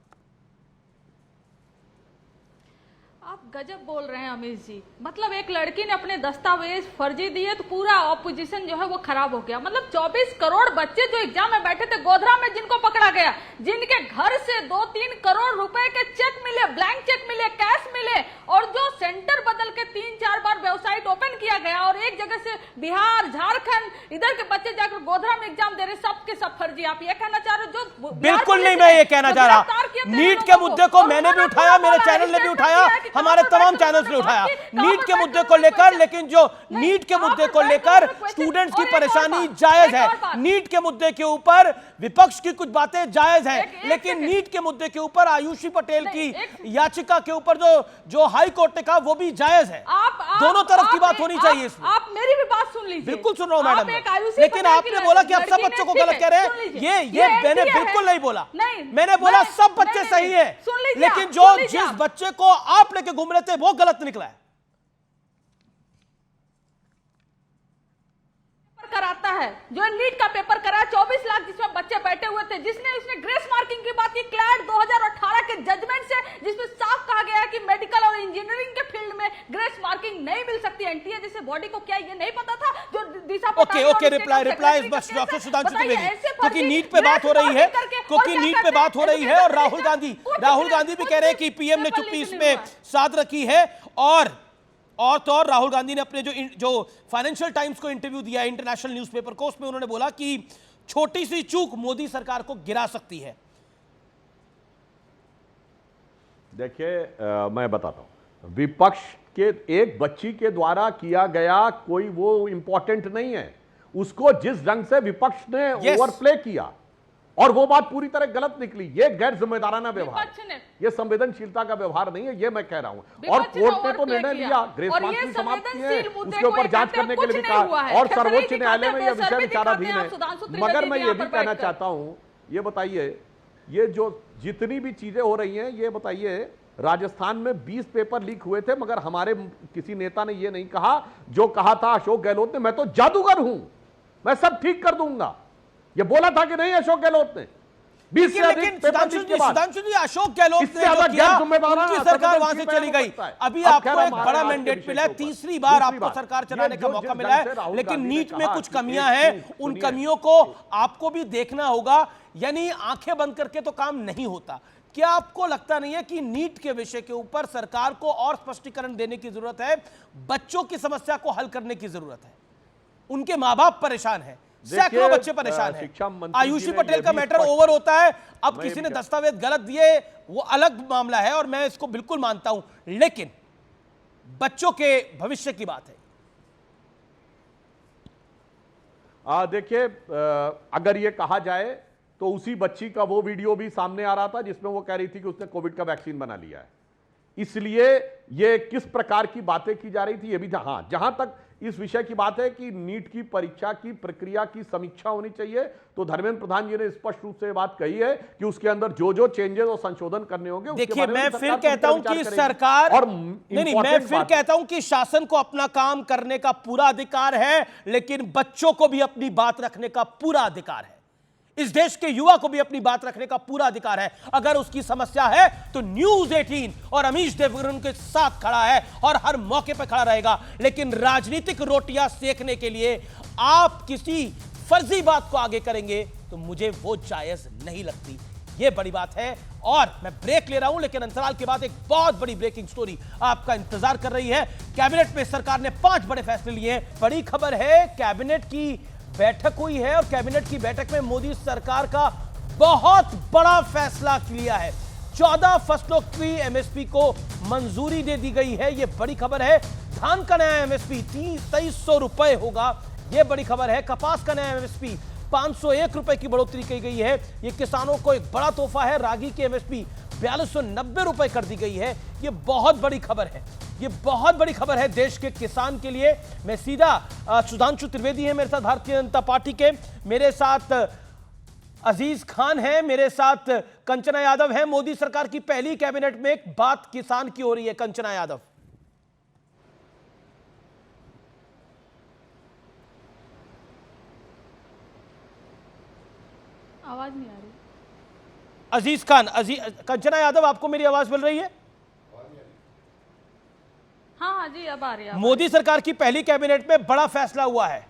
आप गजब बोल रहे हैं अमित जी। मतलब एक लड़की ने अपने दस्तावेज फर्जी दिए तो पूरा ऑपोजिशन जो है वो खराब हो गया। मतलब 24 करोड़ बच्चे जो एग्जाम में बैठे थे गोधरा में, जिनको पकड़ा गया, जिनके घर से 2-3 करोड़ रुपए के चेक मिले, ब्लैंक चेक मिले, कैश मिले, और जो सेंटर बदल के 3-4 बार वेबसाइट ओपन किया गया, और एक जगह से बिहार, झारखंड, इधर के बच्चे जाकर गोधरा में एग्जाम दे रहे, सबके सब फर्जी। आप ये कहना चाह रहे हो? जो बिल्कुल नहीं, मैं ये कहना चाह रहा। नीट के मुद्दे को मैंने भी उठाया, मेरे चैनल ने भी उठाया, हमारे तमाम चैनल्स ने उठाया नीट के मुद्दे को लेकर। लेकिन जो नीट के मुद्दे को लेकर स्टूडेंट्स की परेशानी जायज है। नीट के मुद्दे के ऊपर विपक्ष की कुछ बातें जायज है, लेकिन नीट के मुद्दे के ऊपर आयुषी पटेल की याचिका के ऊपर जो हाई कोर्ट ने कहा वो भी जायज है। दोनों तरफ की बात होनी चाहिए इसमें। आप मेरी भी बात सुन लीजिए। बिल्कुल सुन रहा हूं मैडम, लेकिन आपने बोला कि आप सब बच्चों को गलत कह रहे हैं। ये मैंने बिल्कुल नहीं बोला। मैंने बोला सब बच्चे सही है, लेकिन जो जिस बच्चे को आप लेके घूम रहे थे वो गलत निकला है। कराता है जो नीट का पेपर करा, 24 लाख जिसमें बच्चे बैठे हुए थे, जिसने उसने ग्रेस मार्किंग की बात की क्लैट 2018 के जजमेंट से, जिसमें साफ कहा गया है कि मेडिकल और इंजीनियरिंग के फील्ड में ग्रेस मार्किंग नहीं मिल सकती। एनटीए जैसे बॉडी को क्या ये नहीं पता था? जो दिशा okay reply doctor Sudhanshu Trivedi, क्योंकि नीट पे बात हो रही है, और राहुल गांधी भी कह रहे हैं कि पीएम ने चुप्पी इसमें साध रखी है। और तो और राहुल गांधी ने अपने जो फाइनेंशियल टाइम्स को इंटरव्यू दिया है, इंटरनेशनल न्यूज़पेपर को, उसमें उन्होंने बोला कि छोटी सी चूक मोदी सरकार को गिरा सकती है। देखिए, मैं बताता हूं, विपक्ष के एक बच्ची के द्वारा किया गया कोई वो इंपॉर्टेंट नहीं है। उसको जिस ढंग से विपक्ष ने ओवरप्ले किया और वो बात पूरी तरह गलत निकली। ये गैर जिम्मेदाराना व्यवहार, विपक्ष ने ये संवेदनशीलता का व्यवहार नहीं है, ये मैं कह रहा हूं। और विपक्ष ने कोर्ट ने तो ओवरप्ले निर्णय किया। लिया, ग्रेस और मार्क ये भी समाप्त किए हैं, संवेदनशील मुद्दे उसके को ऊपर एक जांच करते करने के लिए भी कुछ नहीं हुआ कहा, है। और सर्वोच्च खसरे न्यायालय में यह दिखाते विषय हैं, विचाराधीन दिखाते हैं है। सुधांशु त्रिवेदी मगर मैं जी ये यहाँ भी पर कहना बैठकर। चाहता हूं, ये बताइए, ये जो जितनी भी चीजें हो रही हैं, ये बताइए, राजस्थान में 20 पेपर लीक हुए थे, मगर हमारे किसी नेता ने ये नहीं कहा, जो कहा था अशोक गहलोत ने, मैं तो जादूगर हूं, मैं सब ठीक कर दूंगा। ये बोला था कि नहीं अशोक गहलोत ने? 20 से अधिक लेकिन पेपर लीक के बाद सुधांशु जी, अशोक गहलोत इससे ने जो ज्यादा किया, गैर जिम्मेदाराना उनकी सरकार वहां से संवेदनशील चली बयान गई। हो सकता है। अभी अब आपको खैर एक हम बड़ा आज के मैंडेट विषय मिला है, के ऊपर। तीसरी बार दूसरी आपको बात, सरकार ये चलाने का जो मौका जिस मिला ढंग से है, राहुल लेकिन गांधी ने नीट में कहा कुछ कि कमियां एक हैं, चीज उन सुनिए। कमियों को आपको भी देखना होगा। यानी आंखें बंद करके तो काम नहीं होता। क्या आपको लगता नहीं है कि नीट के विषय के ऊपर सरकार को और स्पष्टीकरण देने की जरूरत है? बच्चों की समस्या को हल करने की जरूरत है। उनके मां बाप परेशान हैं, सैकड़ों बच्चे परेशान हैं। शिक्षा मंत्री आयुषी जी ने पटेल यह का भी मैटर स्पष्ट- ओवर होता है, अब मैं किसी ये ने भी दस्तावेज गलत दिए, वो अलग मामला है और मैं इसको बिल्कुल मानता हूं, लेकिन बच्चों के भविष्य की बात है। देखिए, अगर ये कहा जाए तो उसी बच्ची का वो वीडियो भी सामने आ रहा था जिसमें वो कह रही थी कि उसने कोविड का वैक्सीन बना लिया है। इसलिए ये किस प्रकार की बातें की जा रही थी, ये भी था। हाँ, जहां तक इस विषय की बात है कि नीट की परीक्षा की प्रक्रिया की समीक्षा होनी चाहिए, तो धर्मेंद्र प्रधान जी ने स्पष्ट रूप से ये बात कही है कि उसके अंदर जो जो चेंजेस और संशोधन करने होंगे, उसके देखिए, बारे में मैं सरकार फिर पूरी कहता तरह हूं कि विचार करेगी। सरकार और नहीं, मैं important फिर बात है, कहता हूं कि शासन को अपना काम करने का पूरा अधिकार है, लेकिन बच्चों को भी अपनी बात रखने का पूरा अधिकार है। इस देश के युवा को भी अपनी बात रखने का पूरा अधिकार है। अगर उसकी समस्या है तो न्यूज 18 और अमीश देवगन उनके साथ खड़ा है और हर मौके पर खड़ा रहेगा। लेकिन राजनीतिक रोटियां सेकने के लिए आप किसी फर्जी बात को आगे करेंगे तो मुझे वो जायज नहीं लगती। ये बड़ी बात है। और मैं ब्रेक ले रहा हूं, लेकिन अंतराल के बाद एक बहुत बड़ी ब्रेकिंग स्टोरी आपका इंतजार कर रही है। कैबिनेट में सरकार ने 5 बड़े फैसले लिए। बड़ी खबर है, कैबिनेट की बैठक हुई है और कैबिनेट की बैठक में मोदी सरकार का बहुत बड़ा फैसला लिया है। 14 फसलों की एमएसपी को मंजूरी दे दी गई है। यह बड़ी खबर है। धान का नया एमएसपी 2300 रुपए होगा, यह बड़ी खबर है। कपास का नया एमएसपी 501 रुपए की बढ़ोतरी की गई है। यह किसानों को एक बड़ा तोहफा है। रागी की एमएसपी 4290 रुपए कर दी गई है। यह बहुत बड़ी खबर है, ये बहुत बड़ी खबर है देश के किसान के लिए। मैं सीधा सुधांशु त्रिवेदी है मेरे साथ भारतीय जनता पार्टी के, मेरे साथ अजीज खान है, मेरे साथ कंचना यादव है। मोदी सरकार की पहली कैबिनेट में एक बात किसान की हो रही है। कंचना यादव, आवाज नहीं आ रही। अजीज खान, कंचना यादव, आपको मेरी आवाज मिल रही है? हाँ हाँ जी, अब आ रही है। मोदी सरकार की पहली कैबिनेट में बड़ा फैसला हुआ है,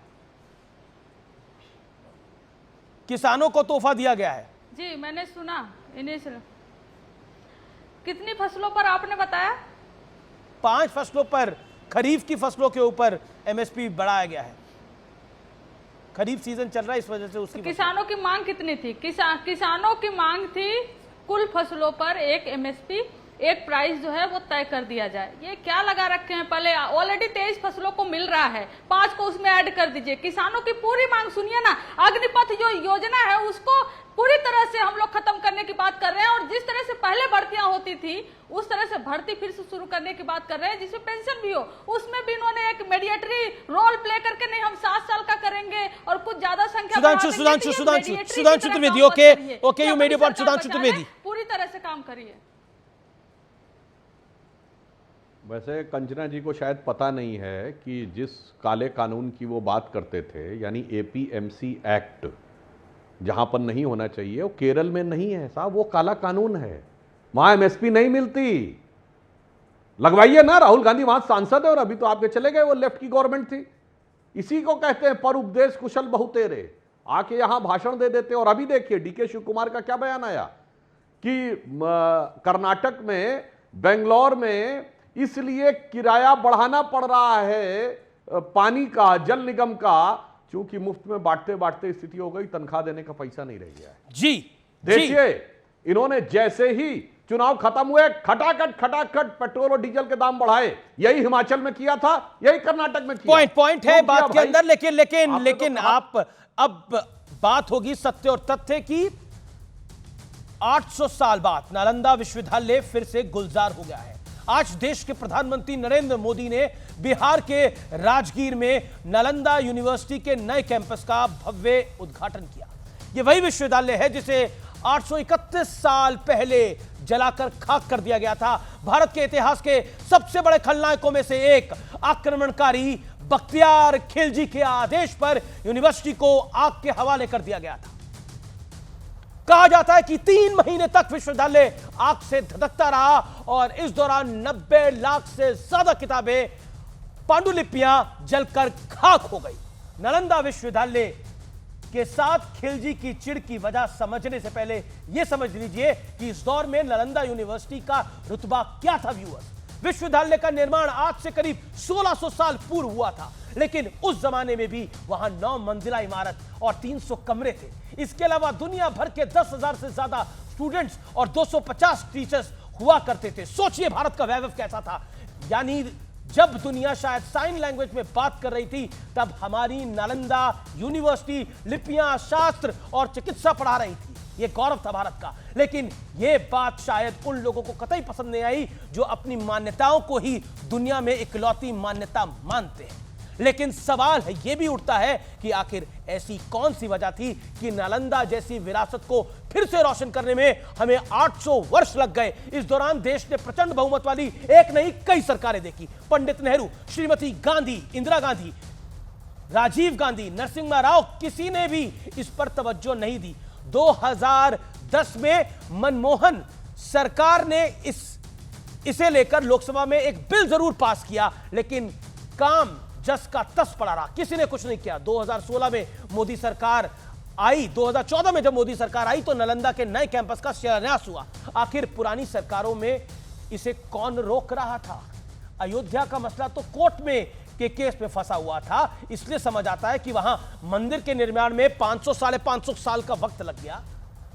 किसानों को तोहफा दिया गया है। जी, मैंने सुना। कितनी फसलों पर आपने बताया? 5 फसलों पर, खरीफ की फसलों के ऊपर एमएसपी बढ़ाया गया है। खरीफ सीजन चल रहा है, इस वजह से उसकी किसानों की मांग कितनी थी? किसानों की मांग थी कुल फसलों पर एक एमएसपी, एक प्राइस जो है वो तय कर दिया जाए। ये क्या लगा रखे हैं? पहले ऑलरेडी 23 फसलों को मिल रहा है, 5 को उसमें ऐड कर दीजिए। किसानों की पूरी मांग सुनिए ना। अग्निपथ जो योजना है उसको पूरी तरह से हम लोग खत्म करने की बात कर रहे हैं, और जिस तरह से पहले भर्तियां होती थी उस तरह से भर्ती फिर से शुरू करने की बात कर रहे हैं, जिसमें पेंशन भी हो। उसमें भी इन्होंने एक मीडिएटरी रोल प्ले करके, नहीं हम 7 साल का करेंगे और कुछ ज्यादा संख्या Sudhanshu Trivedi, okay, you made your point. Sudhanshu Trivedi, पूरी तरह से काम करिए। वैसे कंचना जी को शायद पता नहीं है कि जिस काले कानून की वो बात करते थे, यानी एपीएमसी एक्ट, जहां पर नहीं होना चाहिए, वो केरल में नहीं है साहब, वो काला कानून है। वहां एमएसपी नहीं मिलती। लगवाइए ना, राहुल गांधी वहां सांसद है और अभी तो आपके चले गए, वो लेफ्ट की गवर्नमेंट थी। इसी को कहते हैं पर उपदेश कुशल बहुतेरे। आके यहां भाषण दे देते। और अभी देखिए डीके शिव कुमार का क्या बयान आया कि कर्नाटक में, बेंगलोर में इसलिए किराया बढ़ाना पड़ रहा है पानी का, जल निगम का, क्योंकि मुफ्त में बांटते बांटते स्थिति हो गई, तनख्वाह देने का पैसा नहीं रह गया है। जी देखिए, इन्होंने जैसे ही चुनाव खत्म हुए, खटाखट पेट्रोल और डीजल के दाम बढ़ाए। यही हिमाचल में किया था, यही कर्नाटक में किया। पॉइंट है बात के अंदर, लेकिन आप अब बात होगी सत्य और तथ्य की। 800 साल बाद नालंदा विश्वविद्यालय फिर से गुलजार हो गया है। आज देश के प्रधानमंत्री नरेंद्र मोदी ने बिहार के राजगीर में नालंदा यूनिवर्सिटी के नए कैंपस का भव्य उद्घाटन किया। यह वही विश्वविद्यालय है जिसे 831 साल पहले जलाकर खाक कर दिया गया था। भारत के इतिहास के सबसे बड़े खलनायकों में से एक आक्रमणकारी बख्तियार खिलजी के आदेश पर यूनिवर्सिटी को आग के हवाले कर दिया गया था। कहा जाता है कि 3 महीने तक विश्वविद्यालय आग से धधकता रहा और इस दौरान 90 लाख से ज्यादा किताबें, पांडुलिपियां जलकर खाक हो गई। नालंदा विश्वविद्यालय के साथ खिलजी की चिढ़ की वजह समझने से पहले यह समझ लीजिए कि इस दौर में नालंदा यूनिवर्सिटी का रुतबा क्या था। व्यूअर्स, विश्वविद्यालय का निर्माण आज से करीब 1600 साल पूर्व हुआ था, लेकिन उस जमाने में भी वहां 9 मंजिला इमारत और 300 कमरे थे। इसके अलावा दुनिया भर के 10,000 से ज्यादा स्टूडेंट्स और 250 टीचर्स हुआ करते थे। सोचिए भारत का वैभव कैसा था। यानी जब दुनिया शायद साइन लैंग्वेज में बात कर रही थी, तब हमारी नालंदा यूनिवर्सिटी लिपियां, शास्त्र और चिकित्सा पढ़ा रही थी। यह गौरव था भारत का। लेकिन यह बात शायद उन लोगों को कतई पसंद नहीं आई जो अपनी मान्यताओं को ही दुनिया में इकलौती मान्यता मानते हैं। लेकिन सवाल यह भी उठता है कि आखिर ऐसी कौन सी वजह थी कि नालंदा जैसी विरासत को फिर से रोशन करने में हमें 800 वर्ष लग गए। इस दौरान देश ने प्रचंड बहुमत वाली एक नहीं कई सरकारें देखी। पंडित नेहरू, श्रीमती गांधी, इंदिरा गांधी, राजीव गांधी, नरसिम्हा राव, किसी ने भी इस पर तवज्जो नहीं दी। 2010 में मनमोहन सरकार ने इसे लेकर लोकसभा में एक बिल जरूर पास किया, लेकिन काम जस का तस पड़ा रहा, किसी ने कुछ नहीं किया। 2016 में मोदी सरकार आई, 2014 में जब मोदी सरकार आई तो नालंदा के नए कैंपस का शिलान्यास हुआ। आखिर पुरानी सरकारों में इसे कौन रोक रहा था? अयोध्या का मसला तो कोर्ट में के केस में फंसा हुआ था, इसलिए समझ आता है कि वहां मंदिर के निर्माण में 500 साढ़े 500 साल का वक्त लग गया।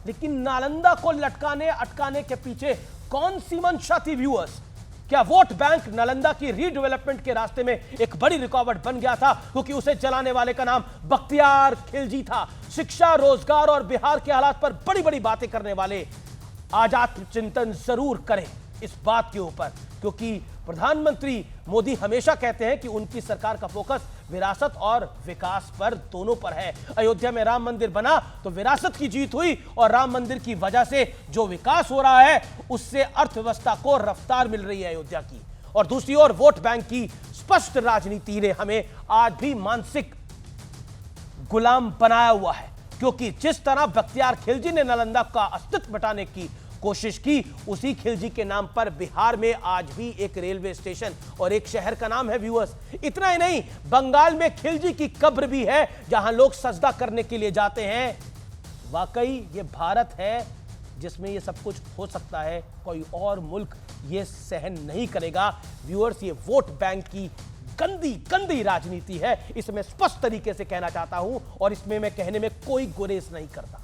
लेकिन नालंदा को लटकाने अटकाने के पीछे कौन सी मंशा थी? व्यूअर्स, क्या वोट बैंक नालंदा की रीडेवलपमेंट के रास्ते में एक बड़ी रुकावट बन गया था क्योंकि उसे चलाने वाले का नाम बख्तियार खिलजी था? शिक्षा, रोजगार और बिहार के हालात पर बड़ी बड़ी बातें करने वाले आज आत्मचिंतन जरूर करें इस बात के ऊपर, क्योंकि प्रधानमंत्री मोदी हमेशा कहते हैं कि उनकी सरकार का फोकस विरासत और विकास पर दोनों पर है। अयोध्या में राम मंदिर बना तो विरासत की जीत हुई और राम मंदिर की वजह से जो विकास हो रहा है उससे अर्थव्यवस्था को रफ्तार मिल रही है अयोध्या की। और दूसरी ओर वोट बैंक की स्पष्ट राजनीति ने हमें आज भी मानसिक गुलाम बनाया हुआ है, क्योंकि जिस तरह बख्तियार खिलजी ने नालंदा का अस्तित्व मिटाने की कोशिश की, उसी खिलजी के नाम पर बिहार में आज भी एक रेलवे स्टेशन और एक शहर का नाम है। व्यूअर्स, इतना ही नहीं, बंगाल में खिलजी की कब्र भी है जहां लोग सजदा करने के लिए जाते हैं। वाकई ये भारत है जिसमें ये सब कुछ हो सकता है, कोई और मुल्क ये सहन नहीं करेगा। व्यूअर्स, ये वोट बैंक की गंदी गंदी राजनीति है, इसे मैं स्पष्ट तरीके से कहना चाहता हूं और इसमें मैं कहने में कोई गुरेज नहीं करता।